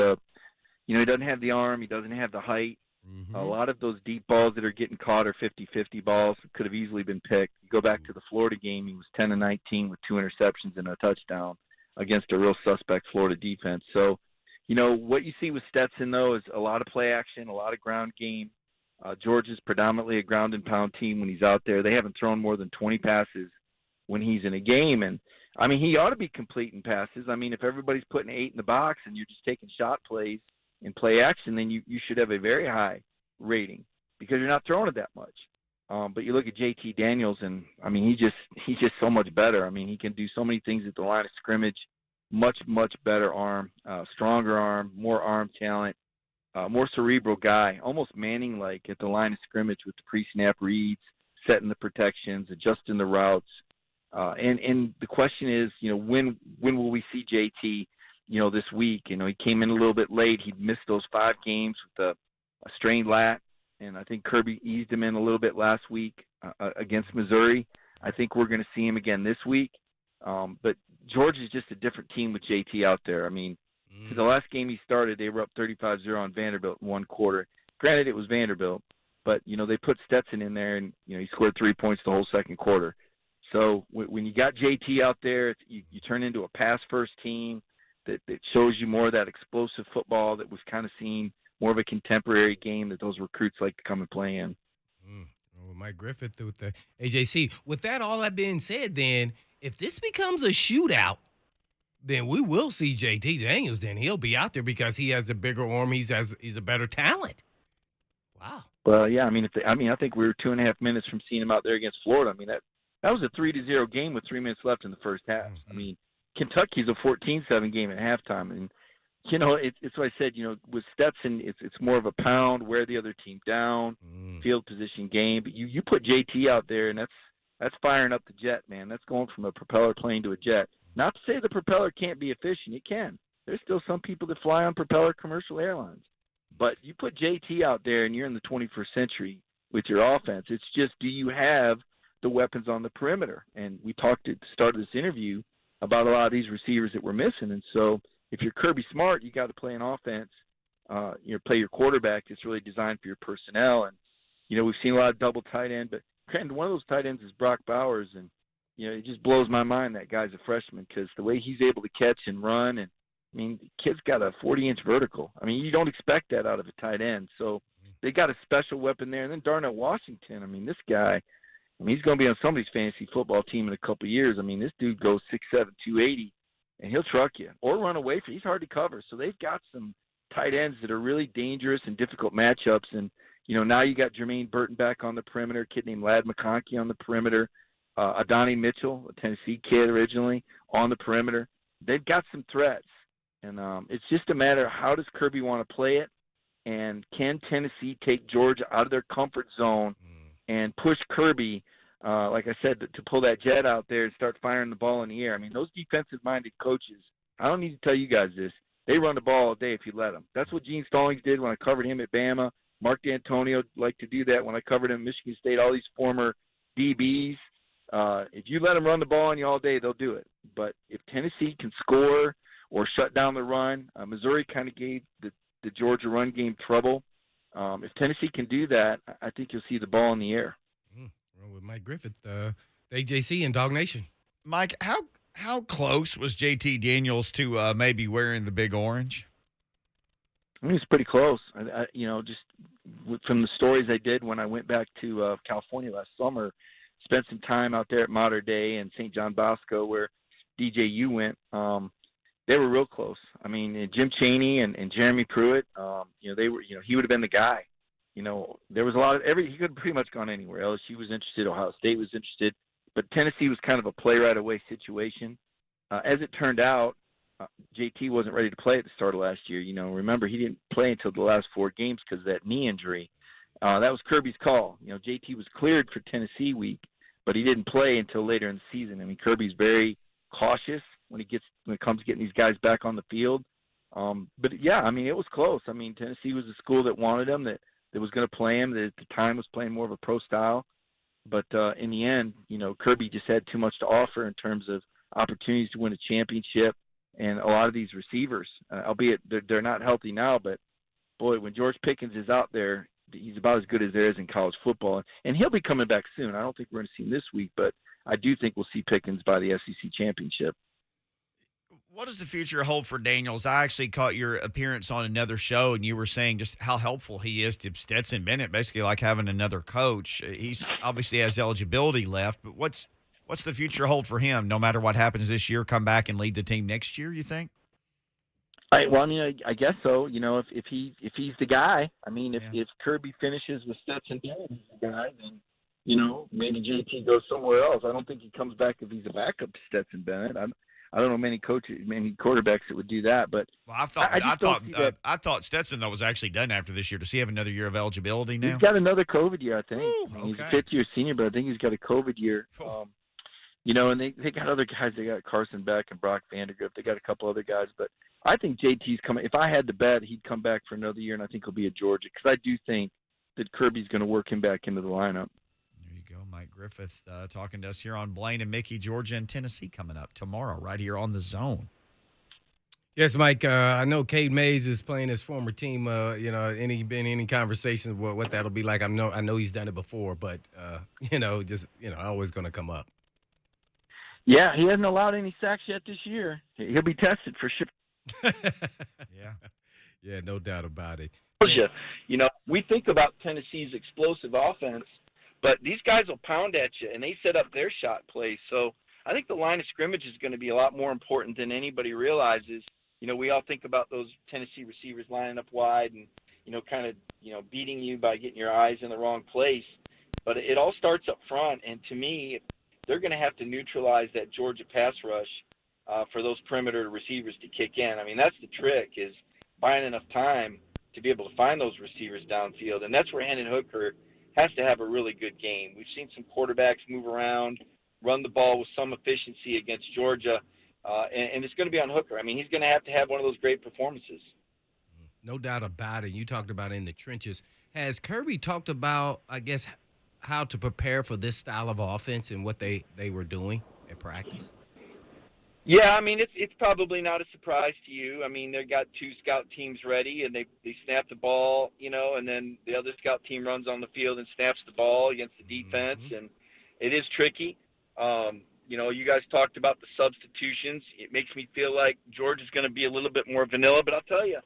he doesn't have the arm. He doesn't have the height. A lot of those deep balls that are getting caught are 50-50 balls. Could have easily been picked. You go back to the Florida game, he was 10-19 with 2 interceptions and a touchdown against a real suspect Florida defense. So, what you see with Stetson, though, is a lot of play action, a lot of ground game. Georgia's predominantly a ground and pound team when he's out there. They haven't thrown more than 20 passes when he's in a game. And, he ought to be completing passes. If everybody's putting 8 in the box and you're just taking shot plays and play action, then you should have a very high rating because you're not throwing it that much. But you look at JT Daniels, and, he's just so much better. He can do so many things at the line of scrimmage, much, much better arm, stronger arm, more arm talent. More cerebral guy, almost Manning-like at the line of scrimmage with the pre-snap reads, setting the protections, adjusting the routes. And the question is, when will we see JT, this week? He came in a little bit late. He'd missed those 5 games with a strained lat, and I think Kirby eased him in a little bit last week against Missouri. I think we're going to see him again this week. But Georgia's just a different team with JT out there. The last game he started, they were up 35-0 on Vanderbilt in one quarter. Granted, it was Vanderbilt, but, they put Stetson in there, and, he scored 3 points the whole second quarter. So when you got JT out there, you turn into a pass-first team that shows you more of that explosive football that was kind of seen, more of a contemporary game that those recruits like to come and play in. Mike Griffith with the AJC. With that, all that being said, then, if this becomes a shootout, then we will see JT Daniels. Then he'll be out there because he has a bigger arm. He's a better talent. Wow. Well, yeah. I think we were 2.5 minutes from seeing him out there against Florida. That was a 3-0 game with 3 minutes left in the first half. Kentucky's a 14-7 game at halftime, and it's what I said. With Stetson, it's more of a pound, wear the other team down, field position game. But you put JT out there, and that's firing up the jet, man. That's going from a propeller plane to a jet. Not to say the propeller can't be efficient. It can. There's still some people that fly on propeller commercial airlines. But you put JT out there and you're in the 21st century with your offense. It's just, do you have the weapons on the perimeter? And we talked at the start of this interview about a lot of these receivers that we're missing. And so if you're Kirby Smart, you got to play an offense, play your quarterback that's really designed for your personnel. And, we've seen a lot of double tight end, but one of those tight ends is Brock Bowers. And, it just blows my mind that guy's a freshman because the way he's able to catch and run, and the kid's got a 40-inch vertical. You don't expect that out of a tight end. So they got a special weapon there. And then Darnell Washington, this guy, he's going to be on somebody's fantasy football team in a couple of years. This dude goes 6'7", 280, and he'll truck you or run away from you. He's hard to cover. So they've got some tight ends that are really dangerous and difficult matchups. And, now you got Jermaine Burton back on the perimeter, a kid named Ladd McConkey on the perimeter. Adonai Mitchell, a Tennessee kid originally, on the perimeter. They've got some threats. And it's just a matter of how does Kirby want to play it, and can Tennessee take Georgia out of their comfort zone and push Kirby, like I said, to pull that jet out there and start firing the ball in the air. Those defensive-minded coaches, I don't need to tell you guys this, they run the ball all day if you let them. That's what Gene Stallings did when I covered him at Bama. Mark D'Antonio liked to do that when I covered him at Michigan State, all these former DBs. If you let them run the ball on you all day, they'll do it. But if Tennessee can score or shut down the run, Missouri kind of gave the Georgia run game trouble. If Tennessee can do that, I think you'll see the ball in the air. With Mike Griffith, the AJC and Dog Nation. Mike, how close was JT Daniels to maybe wearing the big orange? It's pretty close. Just from the stories I did when I went back to California last summer, spent some time out there at Mater Dei and St. John Bosco where DJU went. They were real close. Jim Chaney and Jeremy Pruitt, they were, he would have been the guy. There was a lot of he could have pretty much gone anywhere. LSU was interested, Ohio State was interested, But Tennessee was kind of a play right away situation. As it turned out, JT wasn't ready to play at the start of last year. Remember, he didn't play until the last 4 games because of that knee injury. That was Kirby's call. JT was cleared for Tennessee week, but he didn't play until later in the season. I mean, Kirby's very cautious when it comes to getting these guys back on the field. But yeah, I mean, it was close. I mean, Tennessee was a school that wanted him, that was going to play him, that at the time was playing more of a pro style. But in the end, Kirby just had too much to offer in terms of opportunities to win a championship. And a lot of these receivers, albeit they're not healthy now, but boy, when George Pickens is out there, he's about as good as there is in college football. And he'll be coming back soon. I don't think we're going to see him this week, but I do think we'll see Pickens by the SEC championship. What does the future hold for Daniels? I actually caught your appearance on another show, and you were saying just how helpful he is to Stetson Bennett, basically like having another coach. He's obviously has eligibility left, but what's the future hold for him? No matter what happens this year, come back and lead the team next year, you think? I guess so. If he's the guy, I mean, if Kirby finishes with Stetson Bennett as the guy, then maybe JT goes somewhere else. I don't think he comes back if he's a backup to Stetson Bennett. I don't know many quarterbacks that would do that, but well, I thought Stetson though was actually done after this year. Does he have another year of eligibility now? He's got another COVID year, I think. Ooh, He's a 5th-year senior, but I think he's got a COVID year. And they got other guys. They got Carson Beck and Brock Vandagriff. They got a couple other guys, but I think JT's coming. If I had to bet, he'd come back for another year, and I think he'll be at Georgia because I do think that Kirby's going to work him back into the lineup. There you go, Mike Griffith talking to us here on Blaine and Mickey, Georgia and Tennessee coming up tomorrow right here on The Zone. Yes, Mike. I know Cade Mays is playing his former team. Any conversations what that'll be like? I know he's done it before, but always going to come up. Yeah, he hasn't allowed any sacks yet this year. He'll be tested for sure. Yeah, no doubt about it. We think about Tennessee's explosive offense, but these guys will pound at you, and they set up their shot plays. So I think the line of scrimmage is going to be a lot more important than anybody realizes. We all think about those Tennessee receivers lining up wide and, beating you by getting your eyes in the wrong place. But it all starts up front, and to me, they're going to have to neutralize that Georgia pass rush for those perimeter receivers to kick in. I mean, that's the trick, is buying enough time to be able to find those receivers downfield. And that's where Hendon Hooker has to have a really good game. We've seen some quarterbacks move around, run the ball with some efficiency against Georgia, and it's going to be on Hooker. I mean, he's going to have one of those great performances. No doubt about it. You talked about it in the trenches. Has Kirby talked about, I guess, how to prepare for this style of offense and what they were doing at practice? Yeah, I mean, it's probably not a surprise to you. I mean, they've got 2 scout teams ready, and they snap the ball, and then the other scout team runs on the field and snaps the ball against the defense, and it is tricky. You guys talked about the substitutions. It makes me feel like Georgia's going to be a little bit more vanilla, but I'll tell you,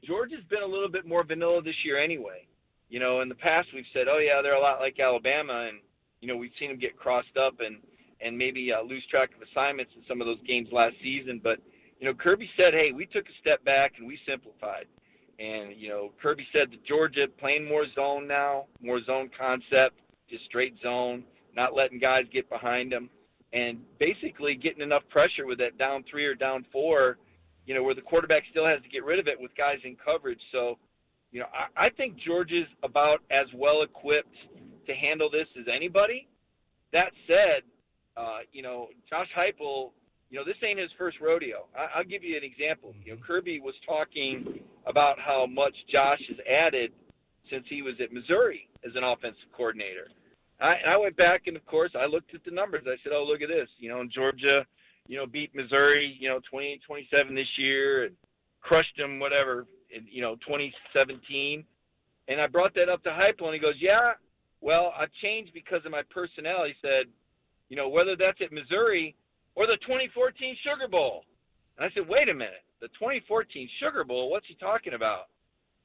Georgia's been a little bit more vanilla this year anyway. In the past we've said, oh, yeah, they're a lot like Alabama, and, we've seen them get crossed up and maybe lose track of assignments in some of those games last season. But, Kirby said, hey, we took a step back and we simplified. And, Kirby said that Georgia playing more zone now, more zone concept, just straight zone, not letting guys get behind them, and basically getting enough pressure with that down 3 or down 4, where the quarterback still has to get rid of it with guys in coverage. So, I think Georgia's about as well equipped to handle this as anybody. That said, Josh Heupel, this ain't his first rodeo. I'll give you an example. Kirby was talking about how much Josh has added since he was at Missouri as an offensive coordinator. I went back and, of course, I looked at the numbers. I said, oh, look at this. Georgia, beat Missouri, 28-27 this year and crushed them, whatever, in 2017, and I brought that up to Heupel, and he goes, yeah, well, I've changed because of my personnel. He said, whether that's at Missouri or the 2014 Sugar Bowl. And I said, wait a minute, the 2014 Sugar Bowl, what's he talking about?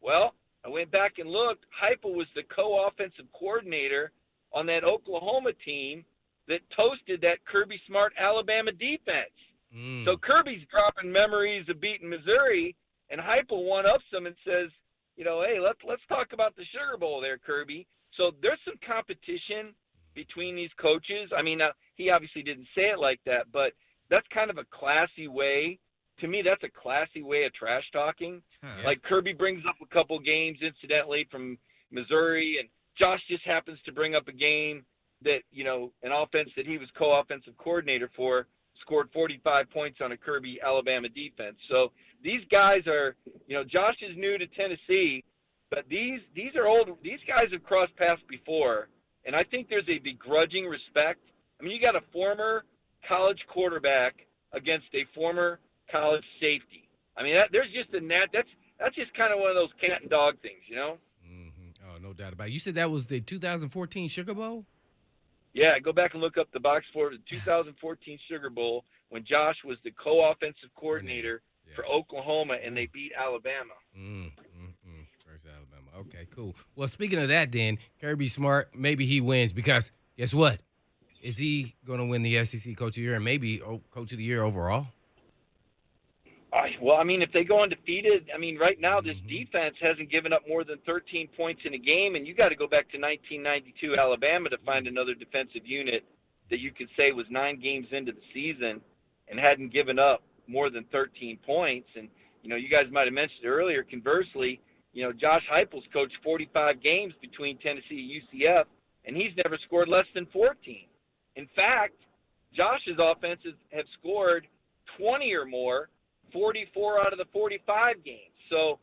Well, I went back and looked. Heupel was the co-offensive coordinator on that Oklahoma team that toasted that Kirby Smart Alabama defense. So Kirby's dropping memories of beating Missouri, and Heupel one-ups him and says, hey, let's talk about the Sugar Bowl there, Kirby. So there's some competition between these coaches. I mean, he obviously didn't say it like that, but that's kind of a classy way. To me, that's a classy way of trash talking. Like Kirby brings up a couple games, incidentally, from Missouri, and Josh just happens to bring up a game that, an offense that he was co-offensive coordinator for, scored 45 points on a Kirby Alabama defense. So these guys are, Josh is new to Tennessee, but these are old. These guys have crossed paths before, and I think there's a begrudging respect. I mean, you got a former college quarterback against a former college safety. I mean, there's just that's just kind of one of those cat and dog things, Mm-hmm. Oh, no doubt about it. You said that was the 2014 Sugar Bowl? Yeah, go back and look up the box score of the 2014 Sugar Bowl when Josh was the co-offensive coordinator for Oklahoma, and they beat Alabama. Versus Alabama. Okay, cool. Well, speaking of that, then, Kirby Smart, maybe he wins because guess what? Is he going to win the SEC Coach of the Year and maybe Coach of the Year overall? Well, I mean, if they go undefeated, I mean, right now this defense hasn't given up more than 13 points in a game, and you got to go back to 1992 Alabama to find another defensive unit that you could say was 9 games into the season and hadn't given up more than 13 points. And, you guys might have mentioned earlier, conversely, Josh Heupel's coached 45 games between Tennessee and UCF, and he's never scored less than 14. In fact, Josh's offenses have scored 20 or more 44 out of the 45 games. So,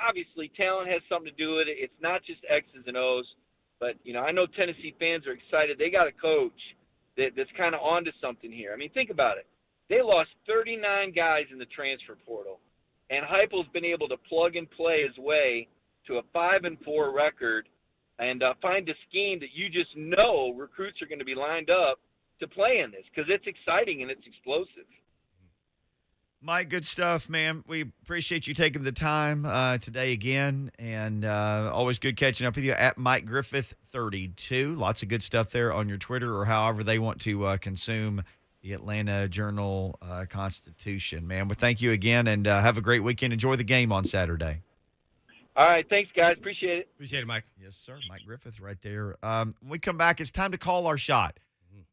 obviously talent has something to do with it. It's not just X's and O's, but, I know Tennessee fans are excited. They got a coach that's kind of onto something here. I mean, think about it. They lost 39 guys in the transfer portal, and Heupel's been able to plug and play his way to a 5-4 record and find a scheme that you just know recruits are going to be lined up to play in this because it's exciting and it's explosive. Mike, good stuff, man. We appreciate you taking the time today again, and always good catching up with you at Mike Griffith 32. Lots of good stuff there on your Twitter or however they want to consume the Atlanta Journal-Constitution. Man, well, thank you again, and have a great weekend. Enjoy the game on Saturday. All right, thanks, guys. Appreciate it. Appreciate it, Mike. Yes, sir. Mike Griffith right there. When we come back, it's time to call our shot.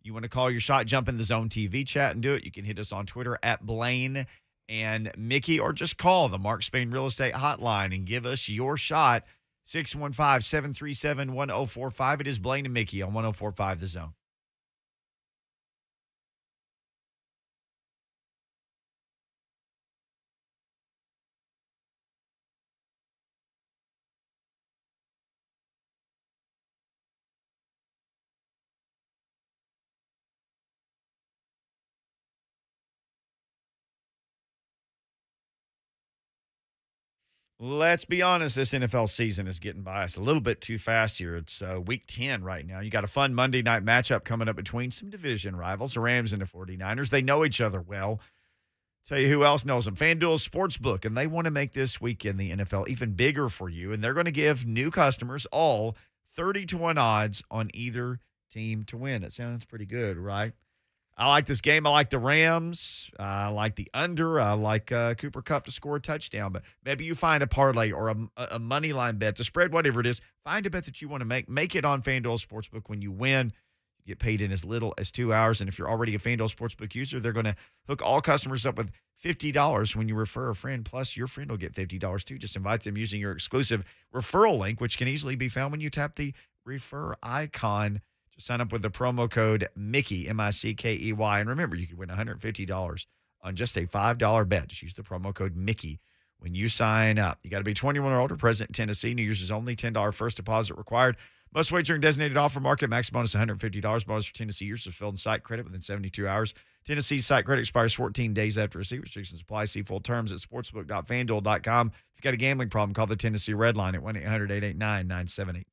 You want to call your shot, jump in the Zone TV chat and do it. You can hit us on Twitter at Blaine and Mickey, or just call the Mark Spain Real Estate Hotline and give us your shot. 615-737-1045. It is Blaine and Mickey on 1045 The Zone. Let's be honest, this NFL season is getting by us a little bit too fast here. It's week 10 right now. You got a fun Monday night matchup coming up between some division rivals, the Rams and the 49ers. They know each other well. Tell you who else knows them. FanDuel Sportsbook, and they want to make this weekend the NFL even bigger for you, and they're going to give new customers all 30-1 odds on either team to win. It sounds pretty good, right? I like this game. I like the Rams. I like the under. I like Cooper Kupp to score a touchdown. But maybe you find a parlay or a money line bet, the spread, whatever it is. Find a bet that you want to make. Make it on FanDuel Sportsbook. When you win, you get paid in as little as 2 hours. And if you're already a FanDuel Sportsbook user, they're going to hook all customers up with $50 when you refer a friend. Plus, your friend will get $50 too. Just invite them using your exclusive referral link, which can easily be found when you tap the refer icon. Just sign up with the promo code Mickey, Mickey. And remember, you can win $150 on just a $5 bet. Just use the promo code Mickey when you sign up. You got to be 21 or older, present in Tennessee. New Year's is only $10 first deposit required. Most wagering designated offer market. Max bonus $150. Bonus for Tennessee users filled in site credit within 72 hours. Tennessee site credit expires 14 days after receipt. Restrictions apply. See full terms at sportsbook.fanduel.com. If you've got a gambling problem, call the Tennessee Red Line at 1-800-889-9789.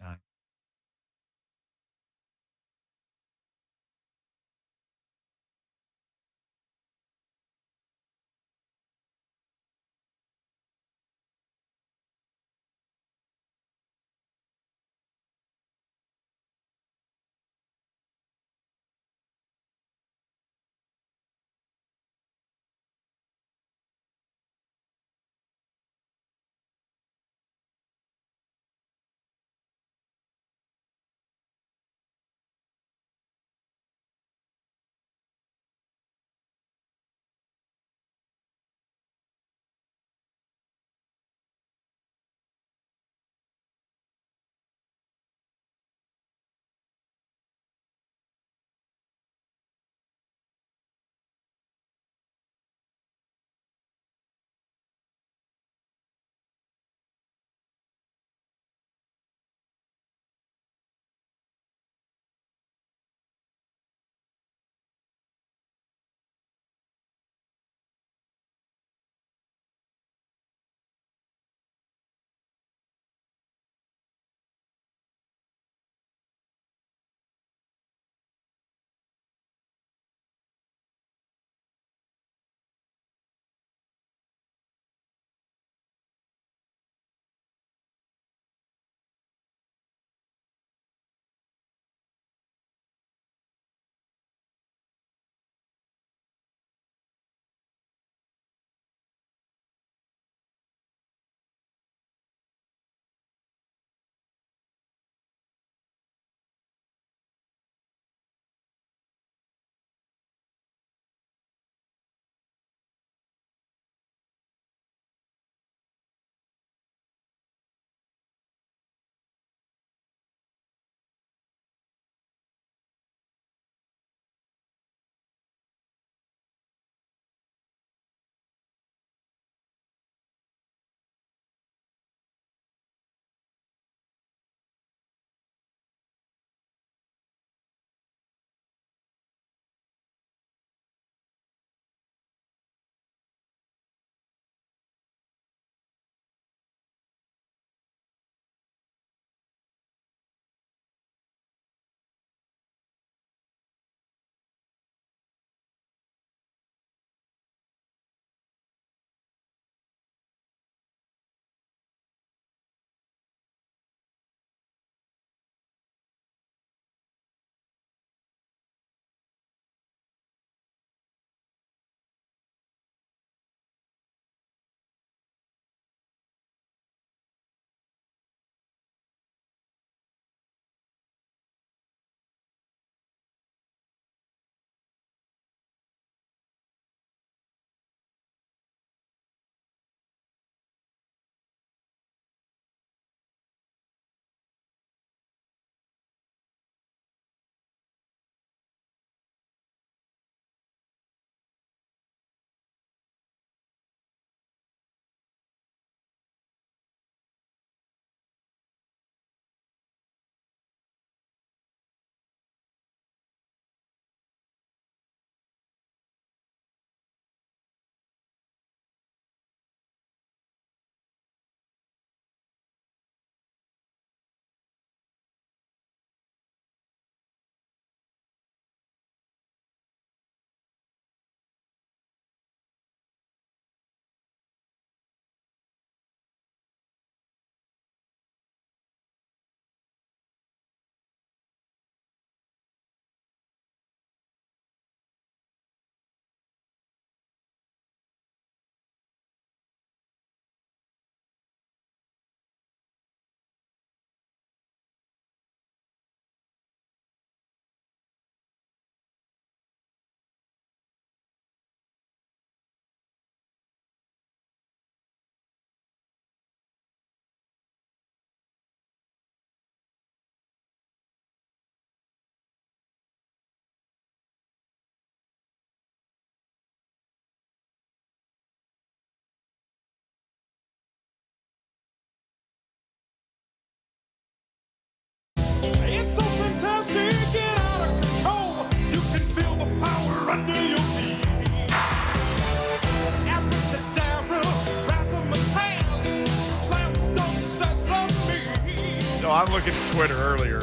I'm looking at Twitter earlier.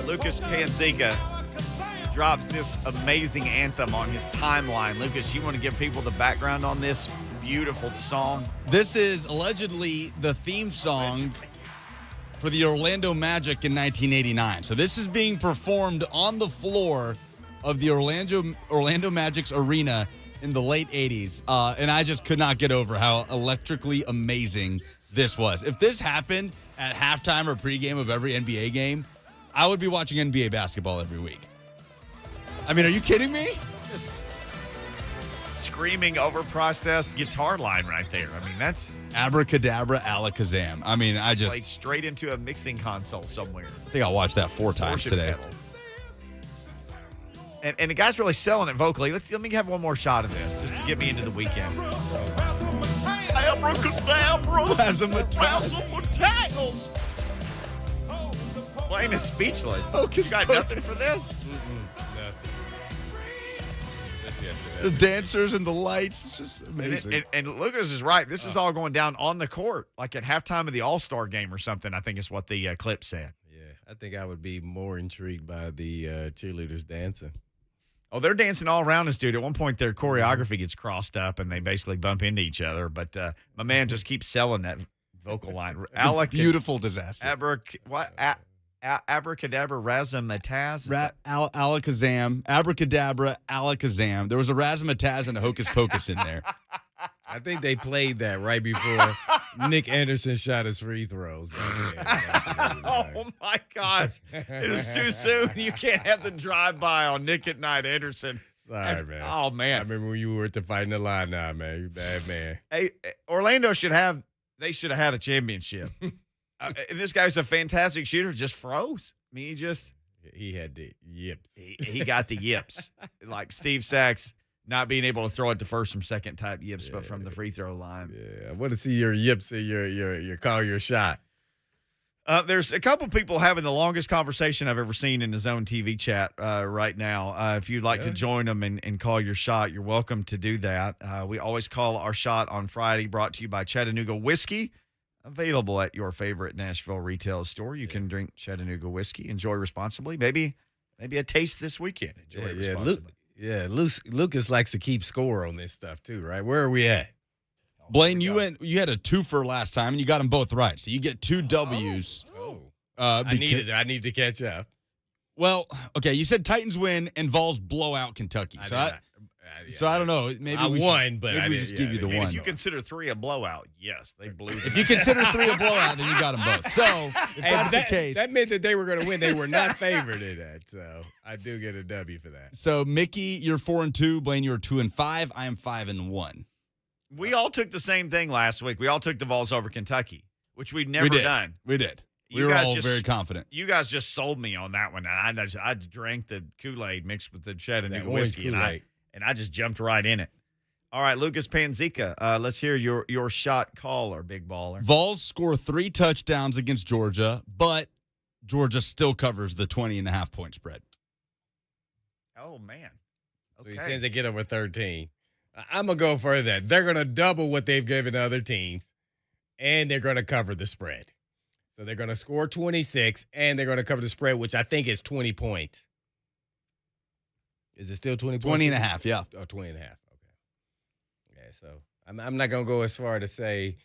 Lucas Panzica drops this amazing anthem on his timeline. Lucas, you want to give people the background on this beautiful song? This is allegedly the theme song for the Orlando Magic in 1989. So this is being performed on the floor of the Orlando Magic's arena in the late 80s. And I just could not get over how electrically amazing this was. If this happened at halftime or pregame of every NBA game, I would be watching NBA basketball every week. I mean, are you kidding me? Just screaming, over-processed guitar line right there. I mean, that's abracadabra, alakazam. I mean, I just played straight into a mixing console somewhere. I think I'll watch that 4 times today. And the guy's really selling it vocally. Let me have one more shot of this just to get me into the weekend. Abracadabra, razzmatazz. Blaine is speechless. You got nothing for this? The dancers and the lights. It's just amazing. And Lucas is right. This is all going down on the court, like at halftime of the All-Star game or something, I think is what the clip said. Yeah, I think I would be more intrigued by the cheerleaders dancing. Oh, they're dancing all around us, dude. At one point, their choreography gets crossed up, and they basically bump into each other. But my man just keeps selling that vocal line. Beautiful disaster. Abracadabra, razzmatazz. Alakazam. Abracadabra, alakazam. There was a razzmatazz and a hocus pocus in there. I think they played that right before Nick Anderson shot his free throws. Oh, my gosh. It was too soon. You can't have the drive-by on Nick at Night Anderson. Sorry, man. Oh, man. I remember when you were at the fighting the line now, man. You bad man. Hey, Orlando should have had a championship. This guy's a fantastic shooter, just froze. I mean, he had the yips. He got the yips. Like Steve Sachs not being able to throw it to first from second type yips, but from the free throw line. Yeah, I want to see your yips and your call your shot. There's a couple people having the longest conversation I've ever seen in the Zone TV chat right now. If you'd like to join them and call your shot, you're welcome to do that. We always call our shot on Friday, brought to you by Chattanooga Whiskey. Available at your favorite Nashville retail store. You can drink Chattanooga whiskey. Enjoy responsibly. Maybe a taste this weekend. Enjoy responsibly. Lucas likes to keep score on this stuff too, right? Where are we at? Blaine, you had a twofer last time, and you got them both right. So you get 2 W's. I need to catch up. Well, okay, you said Titans win and Vols blow out Kentucky. So I don't know. Maybe I won, but maybe we just give you the one. If you consider 3 a blowout, yes, they blew. If you consider 3 a blowout, then you got them both. So if that's the case, that meant that they were going to win. They were not favored in that, so I do get a W for that. So Mickey, you're 4-2. Blaine, you're 2-5. I am 5-1. We all took the same thing last week. We all took the Vols over Kentucky, which we'd never done. We did. We were all very confident. You guys just sold me on that one. And I drank the Kool-Aid mixed with the Chattanooga whiskey, and I just jumped right in it. All right, Lucas Panzica, let's hear your shot caller, big baller. Vols score 3 touchdowns against Georgia, but Georgia still covers the 20.5 point spread. Oh, man. Okay. So he says they get over 13. I'm going to go further. They're going to double what they've given other teams, and they're going to cover the spread. So they're going to score 26, and they're going to cover the spread, which I think is 20 points. Is it still 20 points? 20.5, yeah. Oh, 20.5. Okay. Yeah, so I'm not going to go as far to say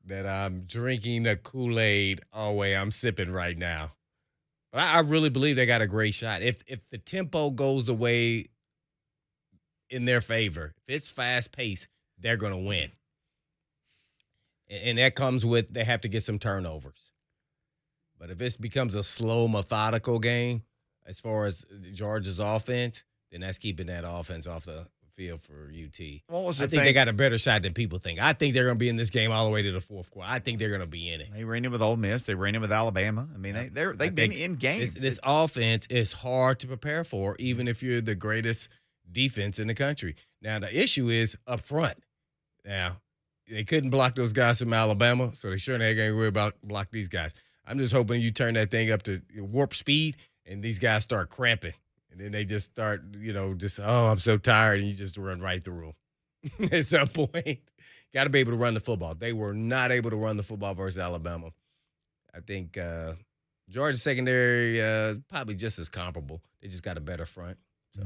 that I'm drinking the Kool-Aid all the way I'm sipping right now. But I really believe they got a great shot. If the tempo goes the way in their favor, if it's fast-paced, they're going to win. And that comes with they have to get some turnovers. But if it becomes a slow, methodical game, as far as Georgia's offense, then that's keeping that offense off the field for UT. What was I think they got a better shot than people think. I think they're going to be in this game all the way to the fourth quarter. I think they're going to be in it. They ran in with Ole Miss. They ran in with Alabama. I mean, they've been in games. This offense is hard to prepare for, even if you're the greatest defense in the country. Now, the issue is up front. Now, they couldn't block those guys from Alabama, so they sure ain't going to worry about block these guys. I'm just hoping you turn that thing up to warp speed and these guys start cramping. And then they just start, I'm so tired, and you just run right through them. At some point, got to be able to run the football. They were not able to run the football versus Alabama. I think Georgia secondary probably just as comparable. They just got a better front. So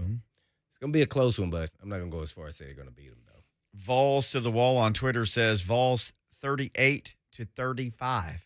it's going to be a close one, but I'm not going to go as far as say they're going to beat them, though. Vols to the wall on Twitter says Vols 38-35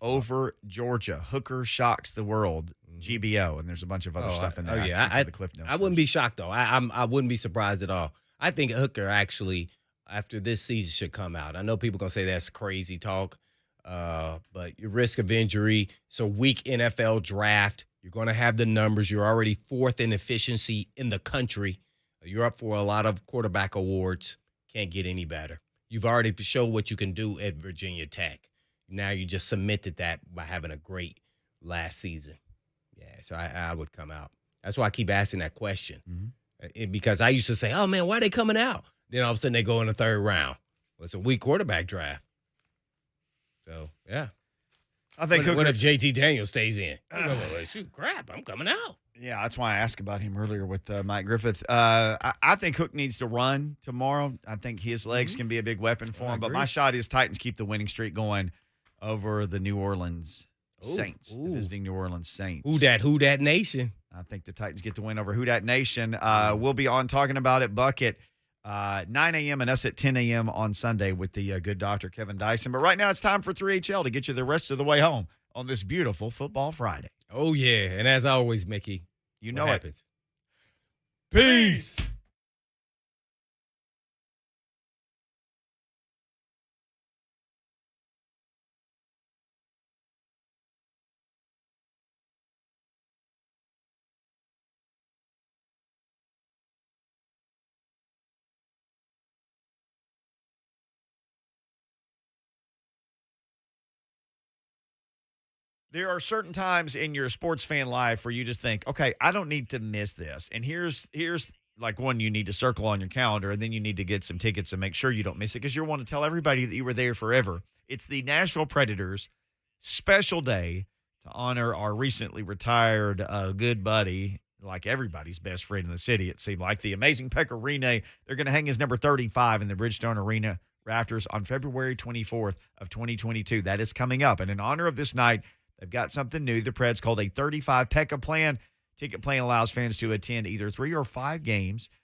over Georgia. Hooker shocks the world. GBO, and there's a bunch of other stuff in there. The Cliff Notes I wouldn't be shocked, though. I wouldn't be surprised at all. I think Hooker actually, after this season, should come out. I know people going to say that's crazy talk, but your risk of injury, it's a weak NFL draft. You're going to have the numbers. You're already fourth in efficiency in the country. You're up for a lot of quarterback awards. Can't get any better. You've already showed what you can do at Virginia Tech. Now you just cemented that by having a great last season. Yeah, so I would come out. That's why I keep asking that question. Because I used to say, oh, man, why are they coming out? Then all of a sudden they go in the third round. Well, it's a weak quarterback draft. So, yeah. I think what if JT Daniels stays in? Shoot, crap, I'm coming out. Yeah, that's why I asked about him earlier with Mike Griffith. I think Hook needs to run tomorrow. I think his legs can be a big weapon for him. But my shot is Titans keep the winning streak going over the New Orleans Saints, the visiting New Orleans Saints. Who dat nation? I think the Titans get the win over Who Dat Nation. We'll be on talking about it, Bucket, 9 a.m. and us at 10 a.m. on Sunday with the good Dr. Kevin Dyson. But right now it's time for 3HL to get you the rest of the way home on this beautiful Football Friday. Oh, yeah. And as always, Mickey, you know what it. happens. Peace. There are certain times in your sports fan life where you just think, okay, I don't need to miss this. And here's like one you need to circle on your calendar, and then you need to get some tickets and make sure you don't miss it because you want to tell everybody that you were there forever. It's the Nashville Predators special day to honor our recently retired good buddy, like everybody's best friend in the city, it seemed like, the amazing Pekka Rinne. They're going to hang his number 35 in the Bridgestone Arena rafters on February 24th of 2022. That is coming up. And in honor of this night, they've got something new. The Preds called a 35 Pekka plan. Ticket plan allows fans to attend either 3 or 5 games